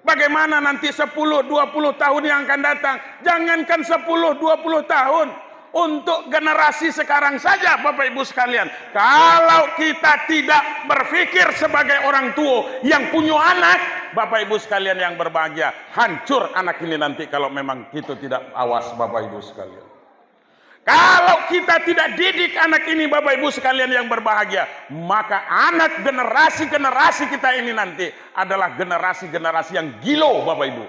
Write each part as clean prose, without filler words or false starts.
Bagaimana nanti 10-20 tahun yang akan datang? Jangankan 10-20 tahun, untuk generasi sekarang saja Bapak Ibu sekalian, kalau kita tidak berpikir sebagai orang tua yang punya anak, Bapak Ibu sekalian yang berbahagia, hancur anak ini nanti kalau memang kita tidak awas Bapak Ibu sekalian. Kalau kita tidak didik anak ini Bapak Ibu sekalian yang berbahagia, maka anak generasi kita ini nanti adalah generasi yang gilo Bapak Ibu.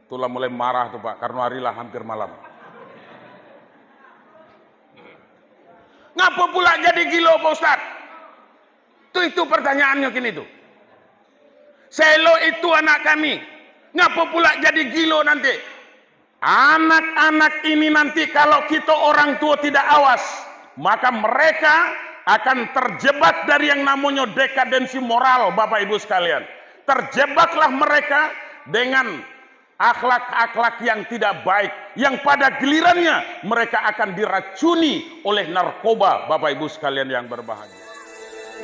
Itulah mulai marah tuh Pak, karena harilah hampir malam. Ngapa pula jadi gilo Pak Ustaz? Itu pertanyaannya kini tuh. Selo itu anak kami, ngapa pula jadi gilo nanti? Anak-anak ini nanti kalau kita orang tua tidak awas, maka mereka akan terjebak dari yang namanya dekadensi moral Bapak Ibu sekalian. Terjebaklah mereka dengan akhlak-akhlak yang tidak baik, yang pada gilirannya mereka akan diracuni oleh narkoba Bapak Ibu sekalian yang berbahagia.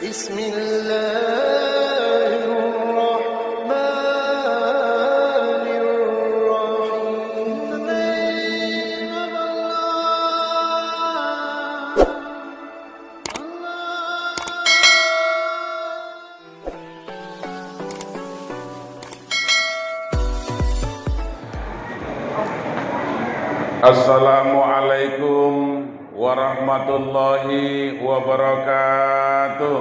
Bismillahirrahmanirrahim. Assalamualaikum warahmatullahi wabarakatuh.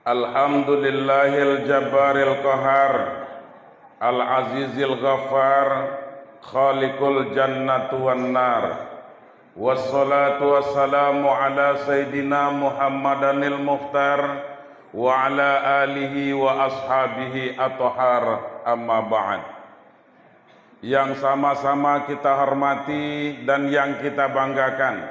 Alhamdulillahil jabbaril qahar, al-azizil ghaffar, khaliqul jannati wan nar. Wassalatu wassalamu ala sayyidina Muhammadanil mukhtar wa ala alihi wa ashabihi at-tahar, amma ba'd. Yang sama-sama kita hormati dan yang kita banggakan,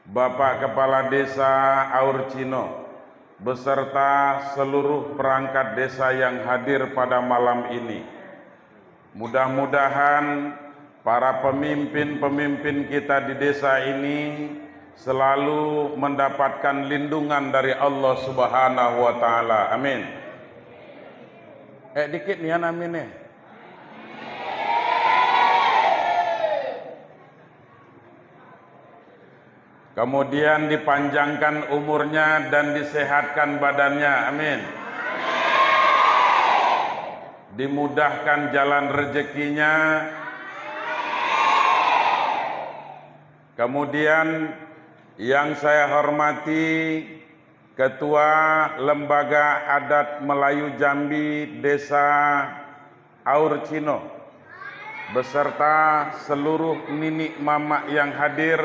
Bapak Kepala Desa Aurcino beserta seluruh perangkat desa yang hadir pada malam ini. Mudah-mudahan para pemimpin-pemimpin kita di desa ini selalu mendapatkan lindungan dari Allah Subhanahu wa taala. Amin. Dikit nih amin nih. Kemudian dipanjangkan umurnya dan disehatkan badannya. Amin. Dimudahkan jalan rezekinya. Kemudian yang saya hormati Ketua Lembaga Adat Melayu Jambi Desa Aurcino beserta seluruh ninik mamak yang hadir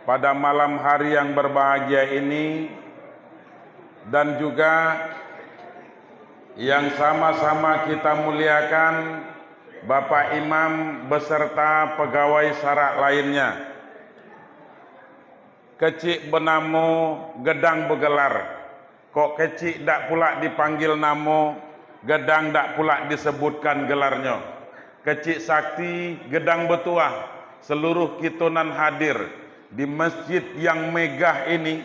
pada malam hari yang berbahagia ini, dan juga yang sama-sama kita muliakan Bapak Imam beserta pegawai syarak lainnya. Kecik benamo gedang begelar, kok kecik dak pula dipanggil namo, gedang dak pula disebutkan gelarnya. Kecik sakti gedang betuah, seluruh kitunan hadir di masjid yang megah ini.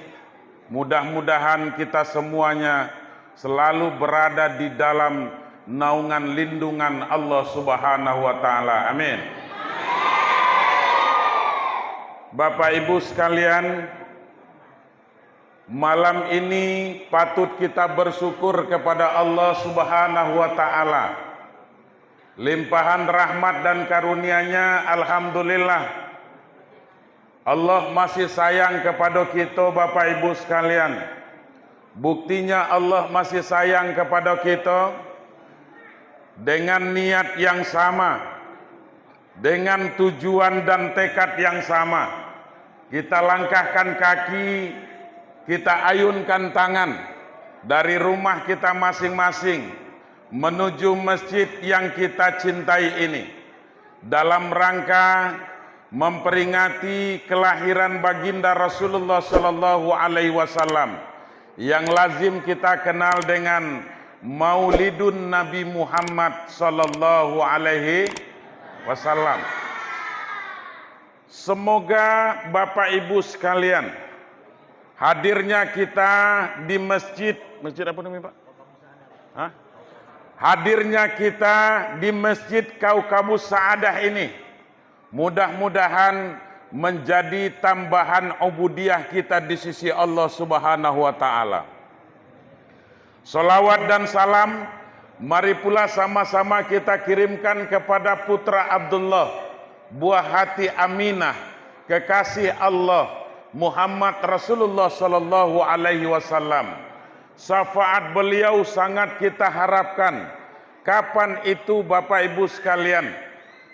Mudah-mudahan kita semuanya selalu berada di dalam naungan lindungan Allah Subhanahu wa taala. Amin. Bapak Ibu sekalian, malam ini patut kita bersyukur kepada Allah Subhanahu wa taala. Limpahan rahmat dan karunia-Nya, alhamdulillah. Allah masih sayang kepada kita Bapak Ibu sekalian. Buktinya Allah masih sayang kepada kita dengan niat yang sama, dengan tujuan dan tekad yang sama. Kita langkahkan kaki, kita ayunkan tangan dari rumah kita masing-masing menuju masjid yang kita cintai ini, dalam rangka memperingati kelahiran baginda Rasulullah Sallallahu Alaihi Wasallam yang lazim kita kenal dengan Maulidun Nabi Muhammad Sallallahu Alaihi Wasallam. semoga Bapak Ibu sekalian, hadirnya kita di masjid apa namanya Pak? Hah? Hadirnya kita di Masjid Kaukabus Sa'adah ini mudah-mudahan menjadi tambahan ubudiyah kita di sisi Allah Subhanahu wa taala. Salawat dan salam mari pula sama-sama kita kirimkan kepada putra Abdullah, buah hati Aminah, kekasih Allah, Muhammad Rasulullah sallallahu alaihi wasallam. Syafaat beliau sangat kita harapkan. Kapan itu Bapak Ibu sekalian?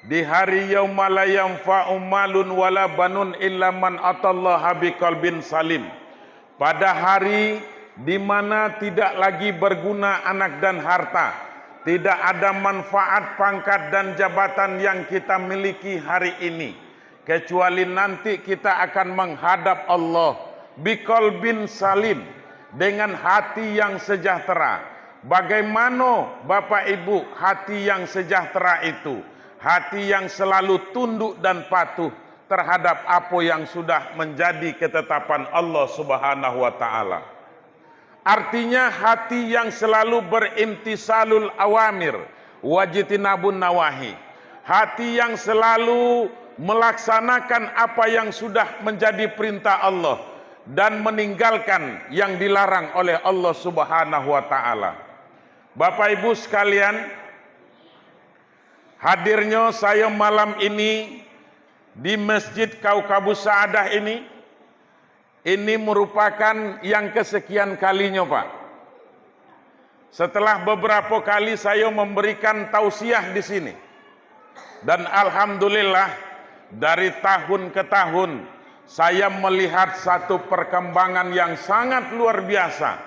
Di hari yauma la yanfa'u malun wala banun illa man atallaha biqalbin salim. Pada hari di mana tidak lagi berguna anak dan harta, tidak ada manfaat pangkat dan jabatan yang kita miliki hari ini, kecuali nanti kita akan menghadap Allah biqalbin salim, dengan hati yang sejahtera. Bagaimana Bapak Ibu hati yang sejahtera itu? Hati yang selalu tunduk dan patuh terhadap apa yang sudah menjadi ketetapan Allah Subhanahu wa taala. Artinya hati yang selalu berintisalul awamir wajtinabun nawahi. Hati yang selalu melaksanakan apa yang sudah menjadi perintah Allah dan meninggalkan yang dilarang oleh Allah Subhanahu wa taala. Bapak Ibu sekalian, hadirnya saya malam ini di Masjid Kaukabus Sa'adah ini merupakan yang kesekian kalinya, Pak. Setelah beberapa kali saya memberikan tausiah di sini, dan alhamdulillah dari tahun ke tahun saya melihat satu perkembangan yang sangat luar biasa,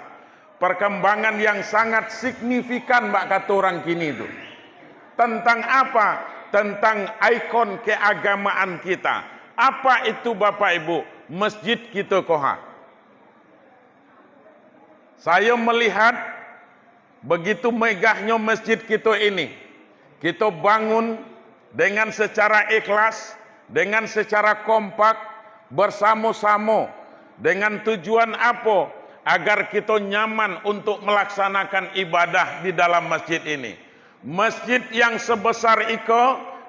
perkembangan yang sangat signifikan, Mbak, kata orang kini itu. Tentang apa? Tentang ikon keagamaan kita. Apa itu Bapak Ibu? Masjid kita koha. Saya melihat begitu megahnya masjid kita ini. Kita bangun dengan secara ikhlas, dengan secara kompak, bersama-sama, dengan tujuan apa? Agar kita nyaman untuk melaksanakan ibadah di dalam masjid ini. Masjid yang sebesar itu,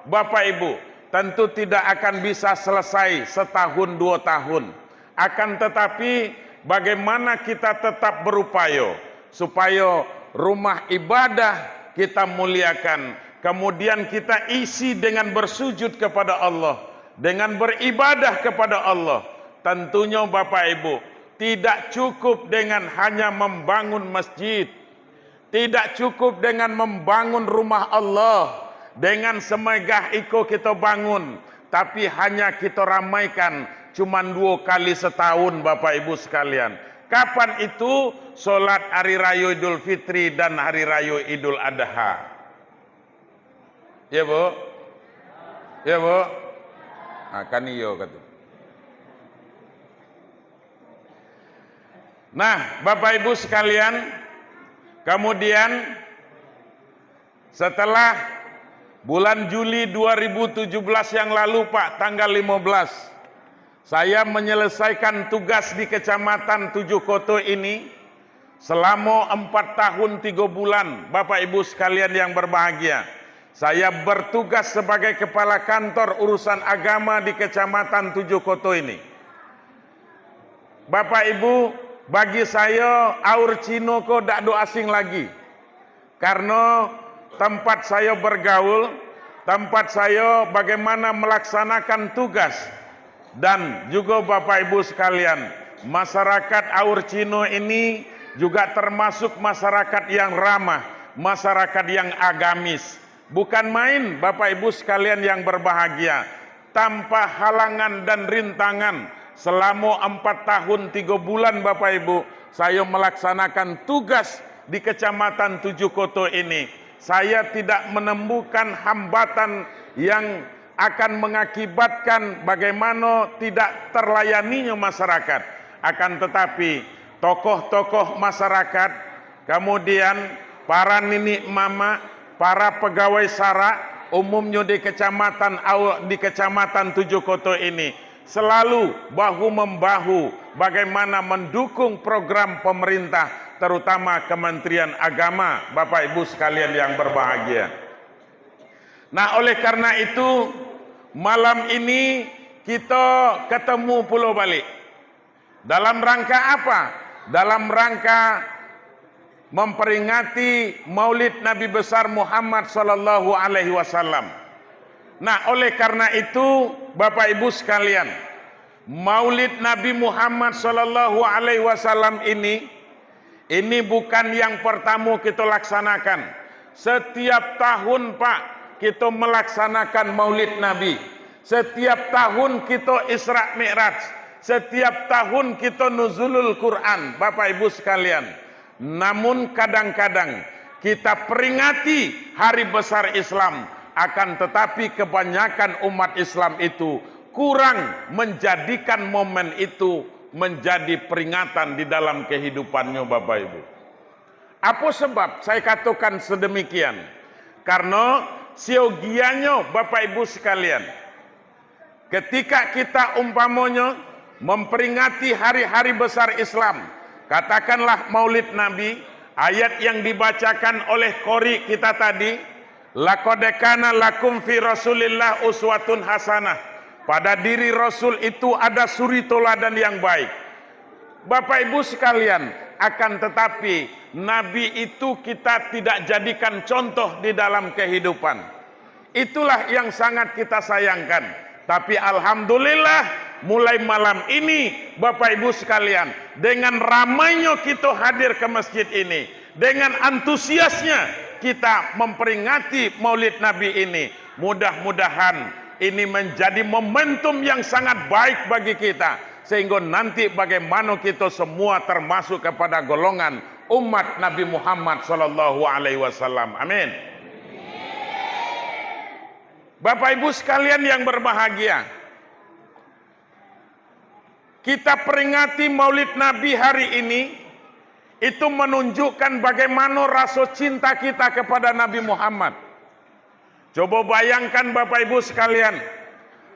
Bapak Ibu, tentu tidak akan bisa selesai setahun 2 tahun. Akan tetapi bagaimana kita tetap berupaya supaya rumah ibadah kita muliakan, kemudian kita isi dengan bersujud kepada Allah, dengan beribadah kepada Allah. Tentunya Bapak Ibu, tidak cukup dengan hanya membangun masjid, tidak cukup dengan membangun rumah Allah, dengan semegah itu kita bangun, tapi hanya kita ramaikan cuma 2 kali setahun, Bapak Ibu sekalian. Kapan itu? Solat hari raya Idul Fitri dan hari raya Idul Adha. Ya Bu? Ya Bu? Akan iyo kata. Nah, Bapak Ibu sekalian, kemudian setelah bulan Juli 2017 yang lalu, Pak, tanggal 15, saya menyelesaikan tugas di Kecamatan 7 Koto ini selama 4 tahun 3 bulan, Bapak Ibu sekalian yang berbahagia. Saya bertugas sebagai kepala kantor urusan agama di Kecamatan 7 Koto ini. Bapak Ibu, bagi saya Aur Cino kok tak do asing lagi. Karena tempat saya bergaul, tempat saya bagaimana melaksanakan tugas, dan juga Bapak Ibu sekalian, masyarakat Aur Cino ini juga termasuk masyarakat yang ramah, masyarakat yang agamis. Bukan main, Bapak Ibu sekalian yang berbahagia, tanpa halangan dan rintangan. Selama 4 tahun 3 bulan Bapak Ibu, saya melaksanakan tugas di Kecamatan 7 Koto ini. Saya tidak menemukan hambatan yang akan mengakibatkan bagaimana tidak terlayaninya masyarakat. Akan tetapi tokoh-tokoh masyarakat, kemudian para nini mama, para pegawai SARA, umumnya di kecamatan Tujuh Koto ini selalu bahu membahu bagaimana mendukung program pemerintah, terutama Kementerian Agama, Bapak Ibu sekalian yang berbahagia. Nah, oleh karena itu malam ini kita ketemu pula balik. Dalam rangka apa? Dalam rangka memperingati Maulid Nabi besar Muhammad sallallahu alaihi wasallam. Nah, oleh karena itu Bapak Ibu sekalian, Maulid Nabi Muhammad sallallahu alaihi wasallam ini bukan yang pertama kita laksanakan. Setiap tahun, Pak, kita melaksanakan Maulid Nabi. Setiap tahun kita Isra Mi'raj. Setiap tahun kita nuzulul Quran, Bapak Ibu sekalian. Namun kadang-kadang kita peringati hari besar Islam, akan tetapi kebanyakan umat Islam itu kurang menjadikan momen itu menjadi peringatan di dalam kehidupannya, Bapak Ibu. Apa sebab saya katakan sedemikian? Karena siogianya, Bapak Ibu sekalian, ketika kita umpamanya memperingati hari-hari besar Islam, katakanlah Maulid Nabi, ayat yang dibacakan oleh qori kita tadi, laqad kana lakum fi Rasulillah uswatun hasanah. Pada diri Rasul itu ada suri teladan yang baik. Bapak Ibu sekalian, akan tetapi Nabi itu kita tidak jadikan contoh di dalam kehidupan. Itulah yang sangat kita sayangkan. Tapi alhamdulillah, mulai malam ini Bapak Ibu sekalian, dengan ramainya kita hadir ke masjid ini, dengan antusiasnya kita memperingati Maulid Nabi ini, mudah-mudahan ini menjadi momentum yang sangat baik bagi kita, sehingga nanti bagaimana kita semua termasuk kepada golongan umat Nabi Muhammad sallallahu alaihi wasallam. Amin. Bapak Ibu sekalian yang berbahagia, kita peringati Maulid Nabi hari ini, itu menunjukkan bagaimana rasa cinta kita kepada Nabi Muhammad. Coba bayangkan Bapak Ibu sekalian,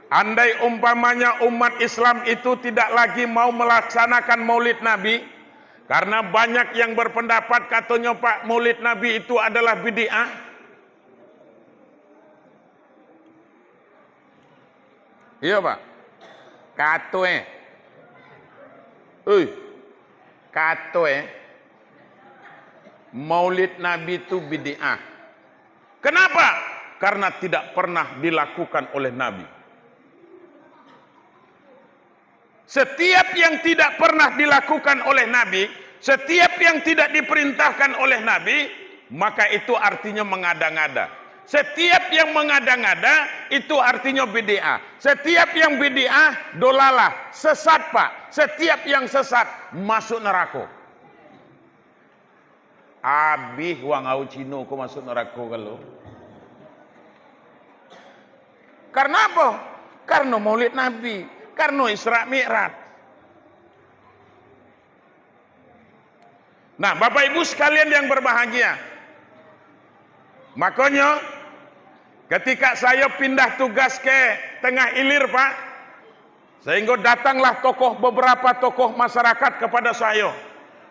andai umpamanya umat Islam itu tidak lagi mau melaksanakan Maulid Nabi, karena banyak yang berpendapat katanya Pak, Maulid Nabi itu adalah bid'ah. Iya Pak, katoe, Maulid Nabi itu bid'ah. Kenapa? Karena tidak pernah dilakukan oleh Nabi. Setiap yang tidak pernah dilakukan oleh Nabi, setiap yang tidak diperintahkan oleh Nabi, maka itu artinya mengada-ngada. Setiap yang mengada-ngada itu artinya bid'ah. Setiap yang bid'ah dolalah, sesat Pak. Setiap yang sesat masuk neraka. Abih wang au Cino kau masuk neraka kalau. Karena apa? Karena Maulid Nabi, karena Isra Mi'raj. Nah, Bapak Ibu sekalian yang berbahagia, makanya ketika saya pindah tugas ke Tengah Ilir Pak, sehingga datanglah beberapa tokoh masyarakat kepada saya.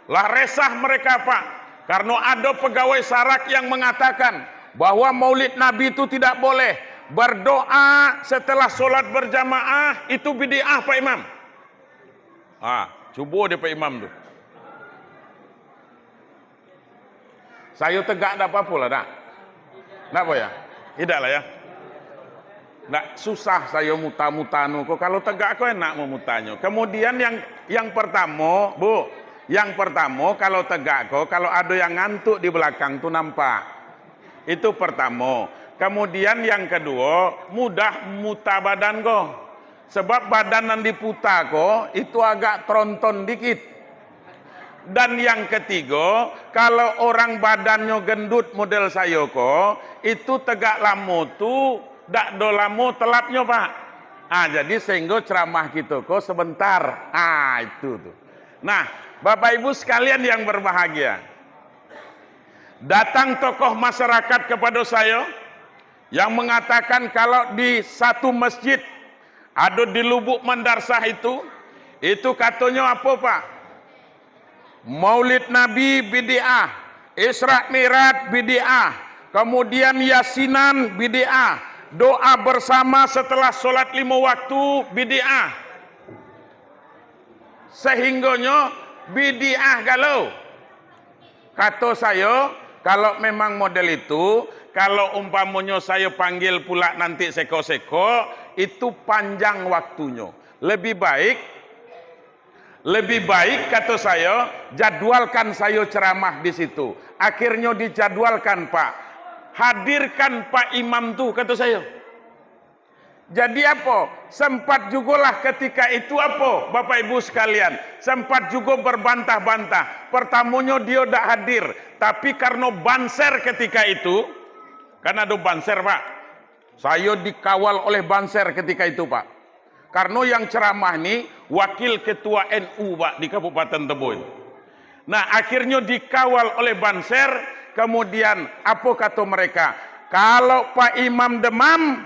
Lah resah mereka Pak, karena ada pegawai sarak yang mengatakan bahwa Maulid Nabi itu tidak boleh. Berdoa setelah sholat berjamaah itu bid'ah Pak Imam. Coba deh Pak Imam tuh. Saya tegak tak apa-apa lah tak? Tak apa ya? Tidak lah ya. Nggak susah saya muta-mutanu kok. Kalau tegak kok enak mau mutanya. Kemudian yang pertama, Bu, yang pertama kalau tegak kok, kalau ada yang ngantuk di belakang tuh nampak. Itu pertama. Kemudian yang kedua, mudah muta badan kok. Sebab badan yang diputar kok itu agak tronton dikit. Dan yang ketiga, kalau orang badannya gendut model saya kok, itu tegak lama tuh, dak do lama telapnya Pak. Jadi sehingga ceramah gitu kok sebentar. Itu tuh. Nah, Bapak Ibu sekalian yang berbahagia, datang tokoh masyarakat kepada saya, yang mengatakan kalau di satu masjid ada di Lubuk Mandarsah itu katanya apa Pak? Maulid Nabi bid'ah, Isra Mi'raj bid'ah, kemudian Yasinan bid'ah, doa bersama setelah sholat 5 waktu bid'ah. Sehingganya bid'ah galau. Kata saya, kalau memang model itu, kalau umpamanya saya panggil pula nanti seko-seko, itu panjang waktunya. Lebih baik kata saya, jadwalkan saya ceramah di situ. Akhirnya dijadwalkan Pak. Hadirkan Pak Imam tuh kata saya. Jadi apa? Sempat jugalah ketika itu apa? Bapak Ibu sekalian, sempat juga berbantah-bantah. Pertamanya dia tidak hadir, tapi karena banser ketika itu, kan ada banser Pak. Saya dikawal oleh banser ketika itu Pak. Karena yang ceramah ini wakil ketua NU Pak di Kabupaten Tebo. Nah akhirnya dikawal oleh banser, kemudian apa kata mereka? Kalau Pak Imam demam,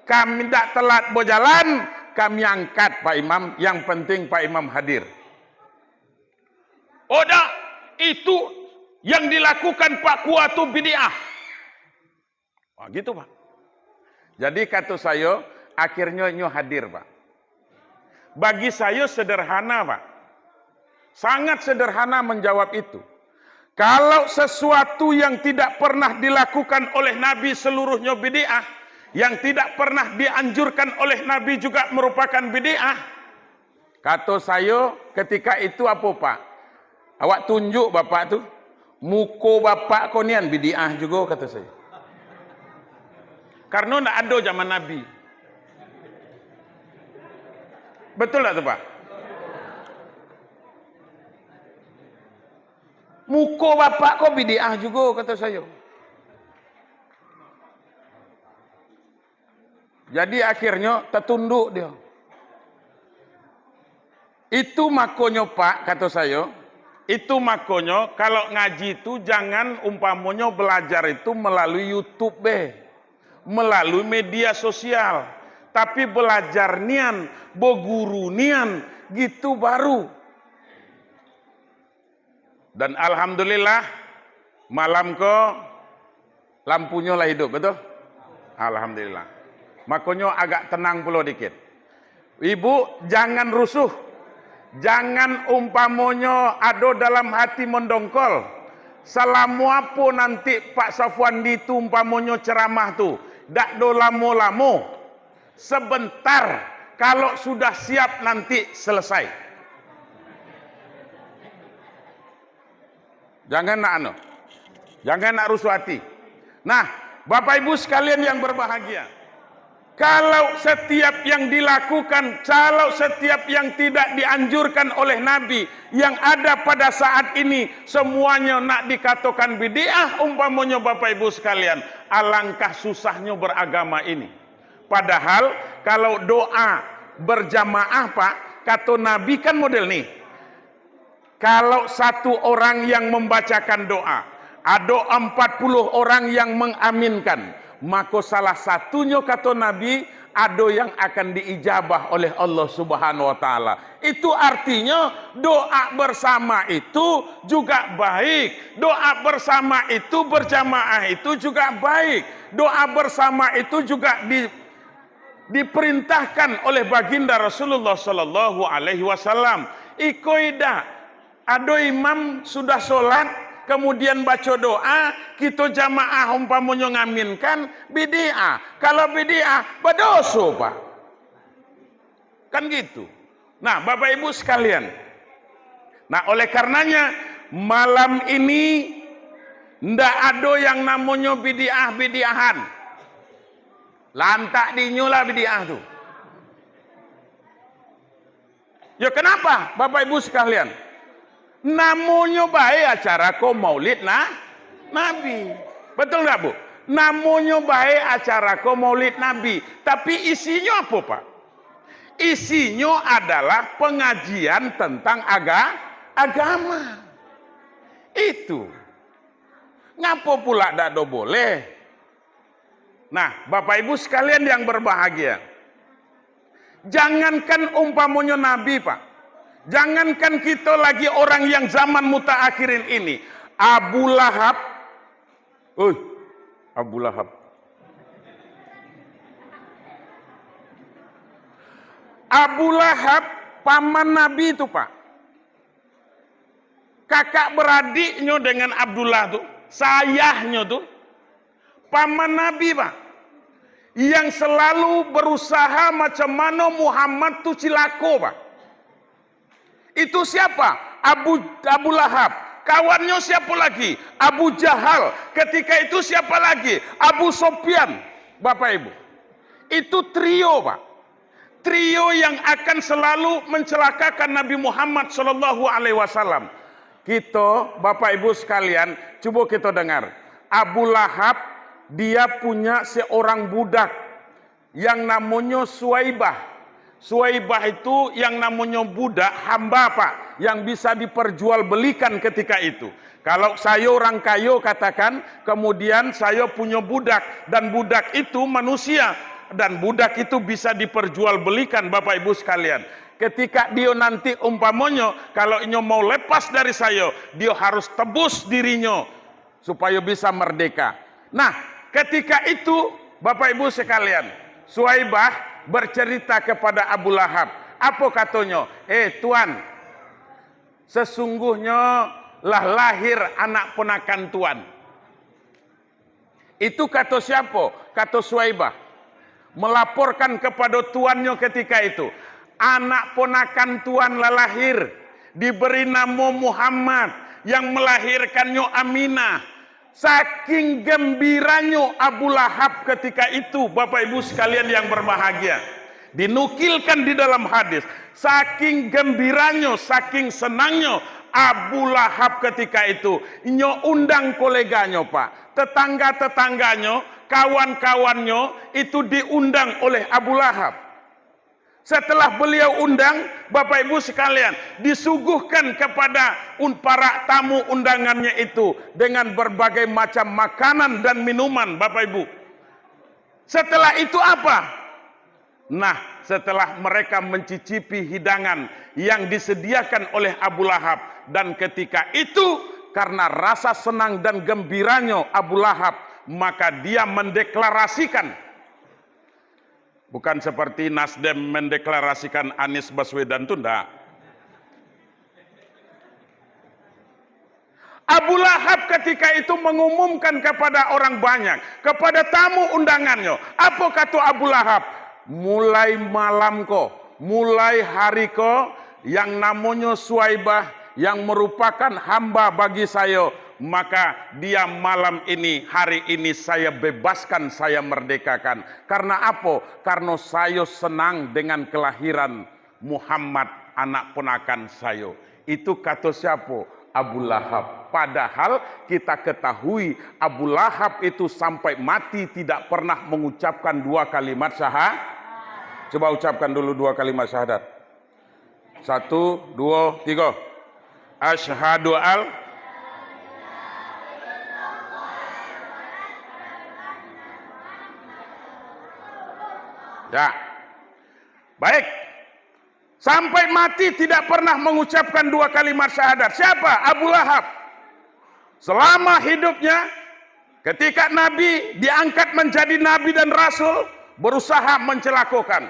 kami tidak telat berjalan, kami angkat Pak Imam, yang penting Pak Imam hadir. Oh dah, itu yang dilakukan Pak Kuatu bid'ah. Wah gitu Pak. Jadi kata saya, akhirnya nyo hadir Pak. Bagi saya sederhana Pak. Sangat sederhana menjawab itu. Kalau sesuatu yang tidak pernah dilakukan oleh Nabi seluruhnya bid'ah, yang tidak pernah dianjurkan oleh Nabi juga merupakan bid'ah. Kata saya ketika itu apa Pak? Awak tunjuk Bapak tuh. Muka Bapak konian bid'ah juga kata saya. Karena tidak ada zaman Nabi. Betul tak tuh Pak? Muka Bapak kok bid'ah juga kata saya. Jadi akhirnya tertunduk dia. Itu makanya Pak, kata saya, itu makanya kalau ngaji itu jangan umpamanya belajar itu melalui YouTube melalui media sosial. Tapi belajar nian, beguru nian, gitu baru. Dan alhamdulillah malam ke lampunya lah hidup, betul? Alhamdulillah. Makanya agak tenang pula dikit. Ibu jangan rusuh. Jangan umpamanya ada dalam hati mendongkol. Selama apa nanti Pak Safwandi itu umpamanya ceramah tu. Dak do lamo-lamo. Sebentar. Kalau sudah siap nanti selesai. Jangan nak rusuh hati. Nah, Bapak Ibu sekalian yang berbahagia. Kalau setiap yang dilakukan, kalau setiap yang tidak dianjurkan oleh Nabi yang ada pada saat ini semuanya nak dikatakan bid'ah umpamanya Bapak Ibu sekalian, alangkah susahnya beragama ini. Padahal kalau doa berjamaah Pak, kata Nabi kan model nih. Kalau satu orang yang membacakan doa, ada 40 orang yang mengaminkan. Maka salah satunya kata Nabi ada yang akan diijabah oleh Allah Subhanahu wa taala. Itu artinya doa bersama itu juga baik. Doa bersama itu berjamaah itu juga baik. Doa bersama itu juga diperintahkan oleh baginda Rasulullah sallallahu alaihi wasallam. Ikoida ada imam sudah sholat kemudian baca doa, kita jamaah umpamanya ngaminkan bid'ah. Kalau bid'ah berdosa Pak. Kan gitu. Nah, Bapak Ibu sekalian. Nah, oleh karenanya malam ini ndak ada yang namanya bid'ahan. Lantak dinyula bid'ah tuh. Ya kenapa Bapak Ibu sekalian? Namanya baik acara ko maulid Nabi. Betul nggak Bu? Namanya baik acara ko maulid Nabi. Tapi isinya apa Pak? Isinya adalah pengajian tentang agama. Itu. Ngapa pula tidak boleh? Nah, Bapak Ibu sekalian yang berbahagia, jangankan umpamanya Nabi, Pak, jangankan kita lagi orang yang zaman mutaakhirin ini, Abu Lahab, Abu Lahab, Abu Lahab, paman Nabi itu, Pak, kakak beradiknya dengan Abdullah tuh, sayahnya tuh, paman Nabi, Pak, yang selalu berusaha macam mana Muhammad tuh cilako, Pak. Itu siapa? Abu Lahab. Kawannya siapa lagi? Abu Jahal. Ketika itu siapa lagi? Abu Sofyan. Bapak Ibu, itu trio, Pak. Trio yang akan selalu mencelakakan Nabi Muhammad Shallallahu Alaihi Wasallam. Kita, Bapak Ibu sekalian, coba kita dengar. Abu Lahab, dia punya seorang budak yang namanya Suwaibah. Suwaibah itu yang namanya budak, hamba, Pak, yang bisa diperjualbelikan ketika itu. Kalau saya orang kaya katakan, kemudian saya punya budak, dan budak itu manusia, dan budak itu bisa diperjualbelikan, Bapak Ibu sekalian. Ketika dia nanti umpamanya, kalau dia mau lepas dari saya, dia harus tebus dirinya supaya bisa merdeka. Nah, ketika itu, Bapak Ibu sekalian, Suwaibah bercerita kepada Abu Lahab. Apa katanya? Tuan, sesungguhnya lah lahir anak ponakan Tuan. Itu kata siapa? Kata Suwaibah. Melaporkan kepada tuannya ketika itu. Anak ponakan Tuan lah lahir. Diberi nama Muhammad. Yang melahirkannya Aminah. Saking gembiranya Abu Lahab ketika itu, Bapak Ibu sekalian yang berbahagia, dinukilkan di dalam hadis, saking gembiranya, saking senangnya Abu Lahab ketika itu, nyo undang koleganya, Pak, tetangga-tetangganya, kawan-kawannya itu diundang oleh Abu Lahab. Setelah beliau undang, Bapak Ibu sekalian, disuguhkan kepada para tamu undangannya itu dengan berbagai macam makanan dan minuman, Bapak Ibu. Setelah itu apa? Nah, setelah mereka mencicipi hidangan yang disediakan oleh Abu Lahab, dan ketika itu karena rasa senang dan gembiranya Abu Lahab, maka dia mendeklarasikan. Bukan seperti Nasdem mendeklarasikan Anies Baswedan itu enggak. Abu Lahab ketika itu mengumumkan kepada orang banyak, kepada tamu undangannya. Apa kata Abu Lahab? Mulai malam mulai hari yang namanya Suwaibah, yang merupakan hamba bagi saya, maka dia malam ini, hari ini saya bebaskan, saya merdekakan. Karena apa? Karena saya senang dengan kelahiran Muhammad, anak ponakan saya. Itu kata siapa? Abu Lahab. Padahal kita ketahui Abu Lahab itu sampai mati tidak pernah mengucapkan 2 kalimat syahadat. Coba ucapkan dulu 2 kalimat syahadat. 1, 2, 3. Asyhadu al. Ya, baik. Sampai mati tidak pernah mengucapkan 2 kalimat syahadat. Siapa? Abu Lahab. Selama hidupnya, ketika Nabi diangkat menjadi Nabi dan Rasul, berusaha mencelakokan.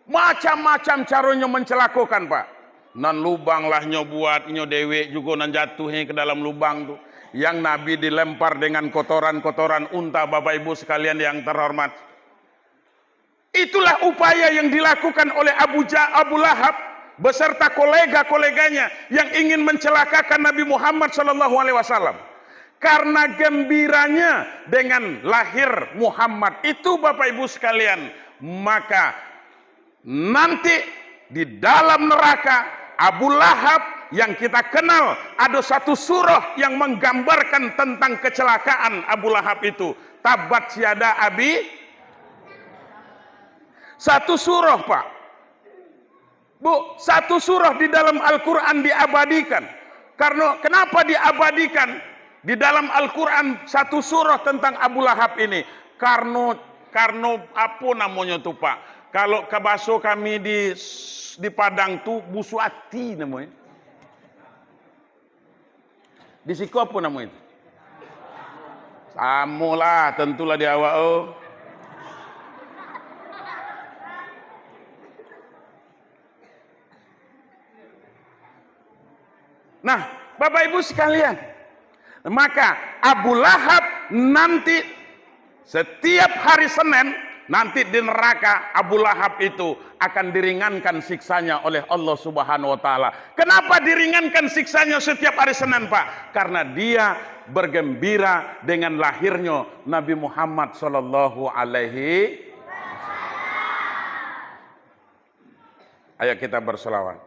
Macam-macam caranya mencelakokan, Pak. Nan lubang lah nyo buat, nyo dewe juga nan jatuhnya ke dalam lubang tuh. Yang Nabi dilempar dengan kotoran-kotoran unta, Bapak Ibu sekalian yang terhormat. Itulah upaya yang dilakukan oleh Abu Lahab beserta kolega-koleganya yang ingin mencelakakan Nabi Muhammad SAW. Karena gembiranya dengan lahir Muhammad itu, Bapak Ibu sekalian, maka nanti di dalam neraka Abu Lahab yang kita kenal, ada satu surah yang menggambarkan tentang kecelakaan Abu Lahab itu. Tabat yada abi. Satu surah, Pak. Bu, satu surah di dalam Al-Quran diabadikan. Karena kenapa diabadikan? Di dalam Al-Quran satu surah tentang Abu Lahab ini. Karno apa namanya tuh Pak? Kalau ke bakso kami di Padang tuh busu ati namanya. Di siku apa namanya itu? Samulah, tentulah di awak oh. Nah, Bapak Ibu sekalian, maka Abu Lahab nanti setiap hari Senin nanti di neraka Abu Lahab itu akan diringankan siksanya oleh Allah Subhanahu wa taala. Kenapa diringankan siksanya setiap hari Senin, Pak? Karena dia bergembira dengan lahirnya Nabi Muhammad sallallahu alaihi wasallam. Ayo kita berselawat.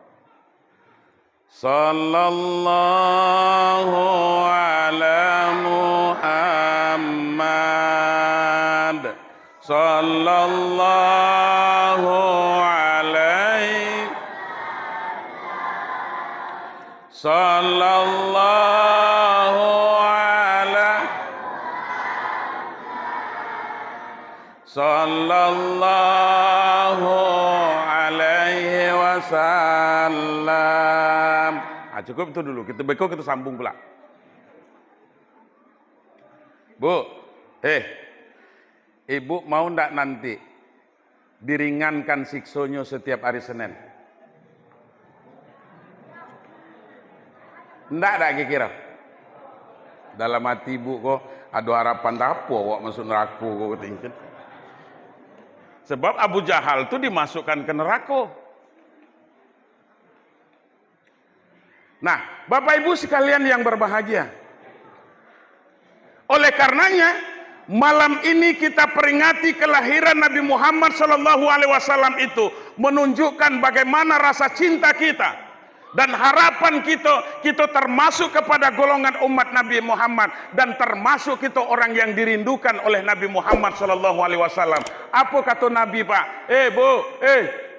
Sallallahu ala Muhammad sallallahu alaihi sallallahu ala sallallahu alaihi wasallam. Cukup itu dulu, kita beko kita sambung pula. Bu, Ibu mau ndak nanti diringankan siksonyo setiap hari Senin? Ndak kira-kira? Dalam hati Ibu kok ada harapan apa awak masuk neraka kok tingkat. Sebab Abu Jahal itu dimasukkan ke neraka. Nah, Bapak Ibu sekalian yang berbahagia. Oleh karenanya, malam ini kita peringati kelahiran Nabi Muhammad SAW itu menunjukkan bagaimana rasa cinta kita dan harapan kita termasuk kepada golongan umat Nabi Muhammad dan termasuk kita orang yang dirindukan oleh Nabi Muhammad SAW. Apa kata Nabi, Pak? Bu,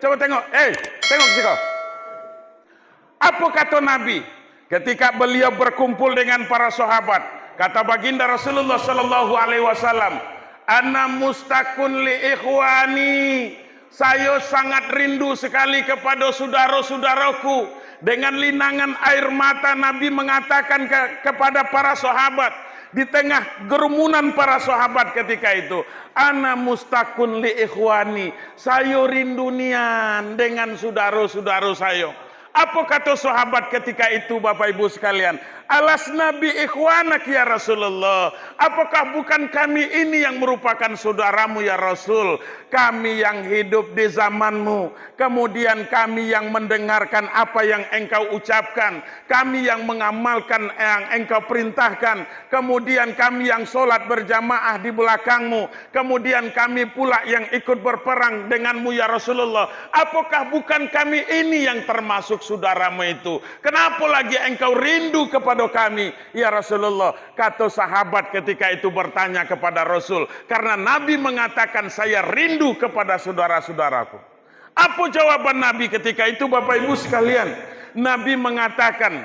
coba tengok, tengok sih kau. Apa kata Nabi ketika beliau berkumpul dengan para sahabat? Kata baginda Rasulullah sallallahu alaihi wasallam, "Ana mustaqun li ikhwani." Saya sangat rindu sekali kepada saudara-saudaraku. Dengan linangan air mata Nabi mengatakan kepada para sahabat di tengah gerumunan para sahabat ketika itu, "Ana mustaqun li ikhwani." Saya rindu nian dengan saudara-saudara saya. Apa kata sahabat ketika itu, Bapak Ibu sekalian? Alas Nabi ikhwanak ya Rasulullah. Apakah bukan kami ini yang merupakan saudaramu ya Rasul? Kami yang hidup di zamanmu, kemudian kami yang mendengarkan apa yang engkau ucapkan, kami yang mengamalkan yang engkau perintahkan, kemudian kami yang sholat berjamaah di belakangmu, kemudian kami pula yang ikut berperang denganmu ya Rasulullah. Apakah bukan kami ini yang termasuk saudaramu itu? Kenapa lagi engkau rindu kepada kami ya Rasulullah? Kata sahabat ketika itu bertanya kepada Rasul, karena Nabi mengatakan saya rindu kepada saudara-saudaraku. Apa jawaban Nabi ketika itu, Bapak Ibu sekalian? Nabi mengatakan,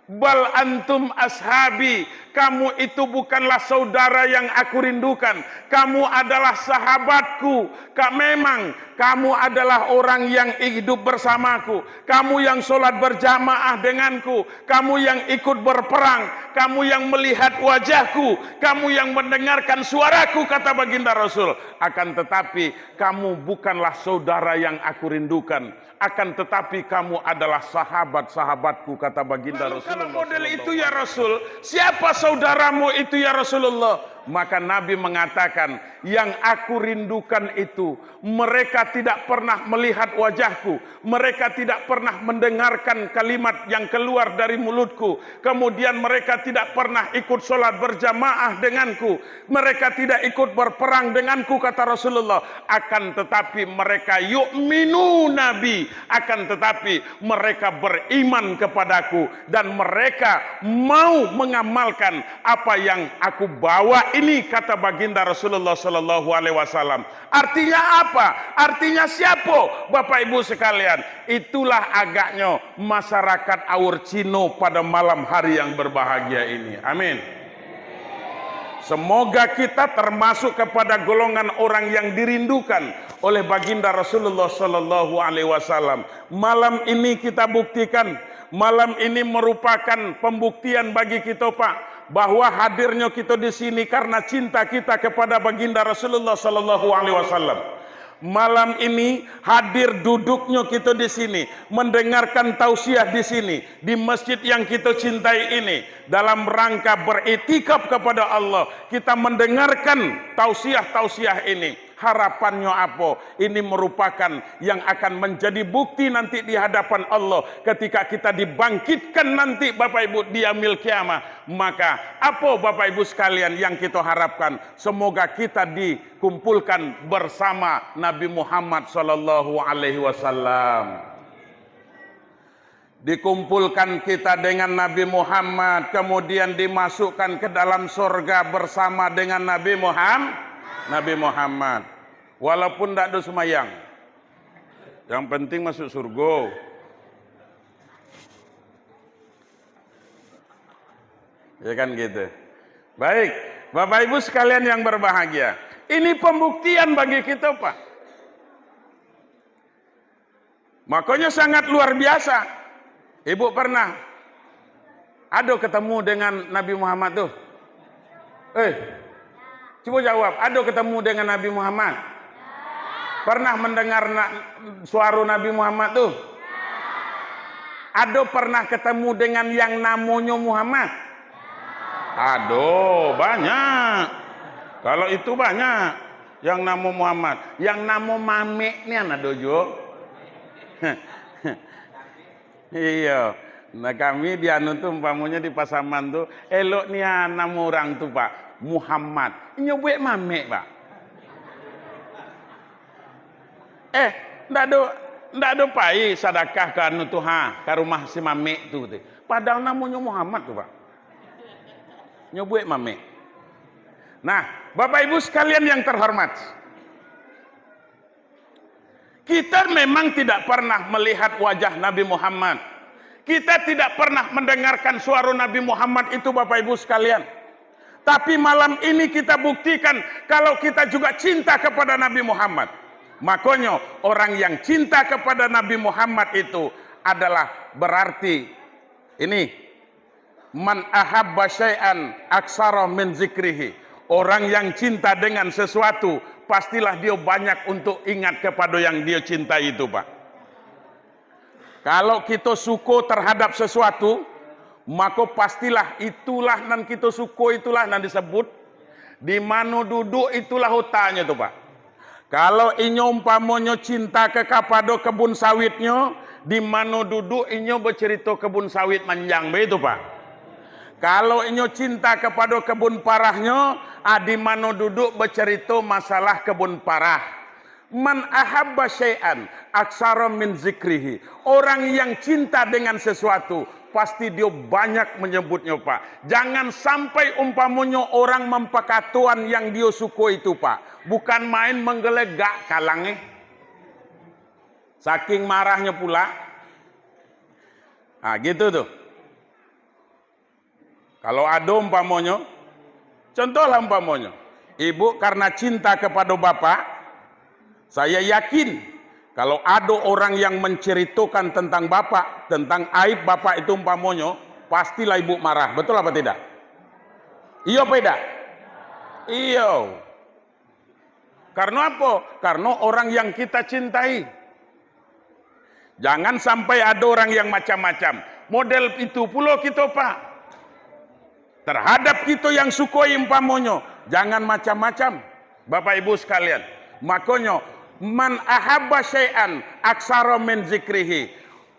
bal antum ashabi, kamu itu bukanlah saudara yang aku rindukan, kamu adalah sahabatku. Memang kamu adalah orang yang hidup bersamaku, kamu yang sholat berjamaah denganku, kamu yang ikut berperang, kamu yang melihat wajahku, kamu yang mendengarkan suaraku, kata baginda Rasul. Akan tetapi kamu bukanlah saudara yang aku rindukan, akan tetapi kamu adalah sahabat-sahabatku, kata baginda Rasul. Kalau model itu ya Rasul, siapa saudaramu itu ya Rasulullah? Maka Nabi mengatakan, yang aku rindukan itu mereka tidak pernah melihat wajahku, mereka tidak pernah mendengarkan kalimat yang keluar dari mulutku, kemudian mereka tidak pernah ikut sholat berjamaah denganku, mereka tidak ikut berperang denganku, kata Rasulullah. Akan tetapi mereka yu'minu Nabi, akan tetapi mereka beriman kepadaku dan mereka mau mengamalkan apa yang aku bawa ini, kata baginda Rasulullah sallallahu alaihi wasallam. Artinya apa? Artinya siapa, Bapak Ibu sekalian? Itulah agaknya masyarakat Awur Cino pada malam hari yang berbahagia ini. Amin. Semoga kita termasuk kepada golongan orang yang dirindukan oleh baginda Rasulullah Sallallahu Alaihi Wasallam. Malam ini kita buktikan, malam ini merupakan pembuktian bagi kita, Pak, bahwa hadirnya kita di sini karena cinta kita kepada baginda Rasulullah Sallallahu Alaihi Wasallam. Malam ini hadir duduknya kita di sini, mendengarkan tausiah di sini, di masjid yang kita cintai ini, dalam rangka beritikaf kepada Allah. Kita mendengarkan tausiah-tausiah ini. Harapannya apa? Ini merupakan yang akan menjadi bukti nanti di hadapan Allah ketika kita dibangkitkan nanti, Bapak Ibu, di yaumil kiamah. Maka apa, Bapak Ibu sekalian, yang kita harapkan? Semoga kita dikumpulkan bersama Nabi Muhammad sallallahu alaihi wasallam. Dikumpulkan kita dengan Nabi Muhammad, kemudian dimasukkan ke dalam surga bersama dengan Nabi Muhammad. Walaupun tidak ada semayang, yang penting masuk surga. Ya kan gitu. Baik, Bapak Ibu sekalian yang berbahagia, ini pembuktian bagi kita, Pak. Makanya sangat luar biasa. Ibu pernah ada ketemu dengan Nabi Muhammad tuh? Coba jawab, ada ketemu dengan Nabi Muhammad? Pernah mendengar suara Nabi Muhammad tuh? Ada pernah ketemu dengan yang namanya Muhammad? Aduh, banyak. Kalau itu banyak yang nama Muhammad. Yang nama Mame ini ada juga. Iya. Nah, kami di anu tuh umpamanya di Pasaman tuh elok nih nama orang tuh, Pak, Muhammad. Nyebut Mame, Pak. Ndak ada pai sedekah ke anu tuh ke rumah si Mame tuh. Padahal namanya Muhammad tuh, Pak. Nyebut Mame. Nah, Bapak Ibu sekalian yang terhormat, kita memang tidak pernah melihat wajah Nabi Muhammad. Kita tidak pernah mendengarkan suara Nabi Muhammad itu, Bapak Ibu sekalian. Tapi malam ini kita buktikan kalau kita juga cinta kepada Nabi Muhammad. Makanya orang yang cinta kepada Nabi Muhammad itu adalah berarti ini, man ahabba syai'an aksara min zikrihi. Orang yang cinta dengan sesuatu, pastilah dia banyak untuk ingat kepada yang dia cintai itu, Pak. Kalau kita suka terhadap sesuatu, maka pastilah itulah nan kita suka, itulah nan disebut. Di mana duduk itulah hutannya tuh, Pak. Kalau inyo umpamanya cinta ke kepada kebun sawitnya, di mana duduk inyo bercerita kebun sawit manjang begitu, Pak. Kalau inyo cinta kepada kebun parahnya, di mana duduk bercerita masalah kebun parah. Man ahabba syai'an aksara min zikrihi. Orang yang cinta dengan sesuatu, pasti dia banyak menyebutnya, Pak. Jangan sampai umpamanya orang mempakatuan yang dia suka itu, Pak. Bukan main menggelegak kalangnya. Saking marahnya pula. Gitu tuh. Kalau ada umpamanya, contohlah umpamanya, ibu karena cinta kepada bapak, saya yakin kalau ada orang yang menceritakan tentang bapak, tentang aib bapak itu umpamanya, pastilah ibu marah. Betul apa tidak? Iya apa tidak? Iya. Karena apa? Karena orang yang kita cintai. Jangan sampai ada orang yang macam-macam. Model itu pula kita, Pak. Terhadap kita yang sukoi umpamanya, jangan macam-macam, Bapak Ibu sekalian. Makanya man ahabba syai'an aksara min zikrihi.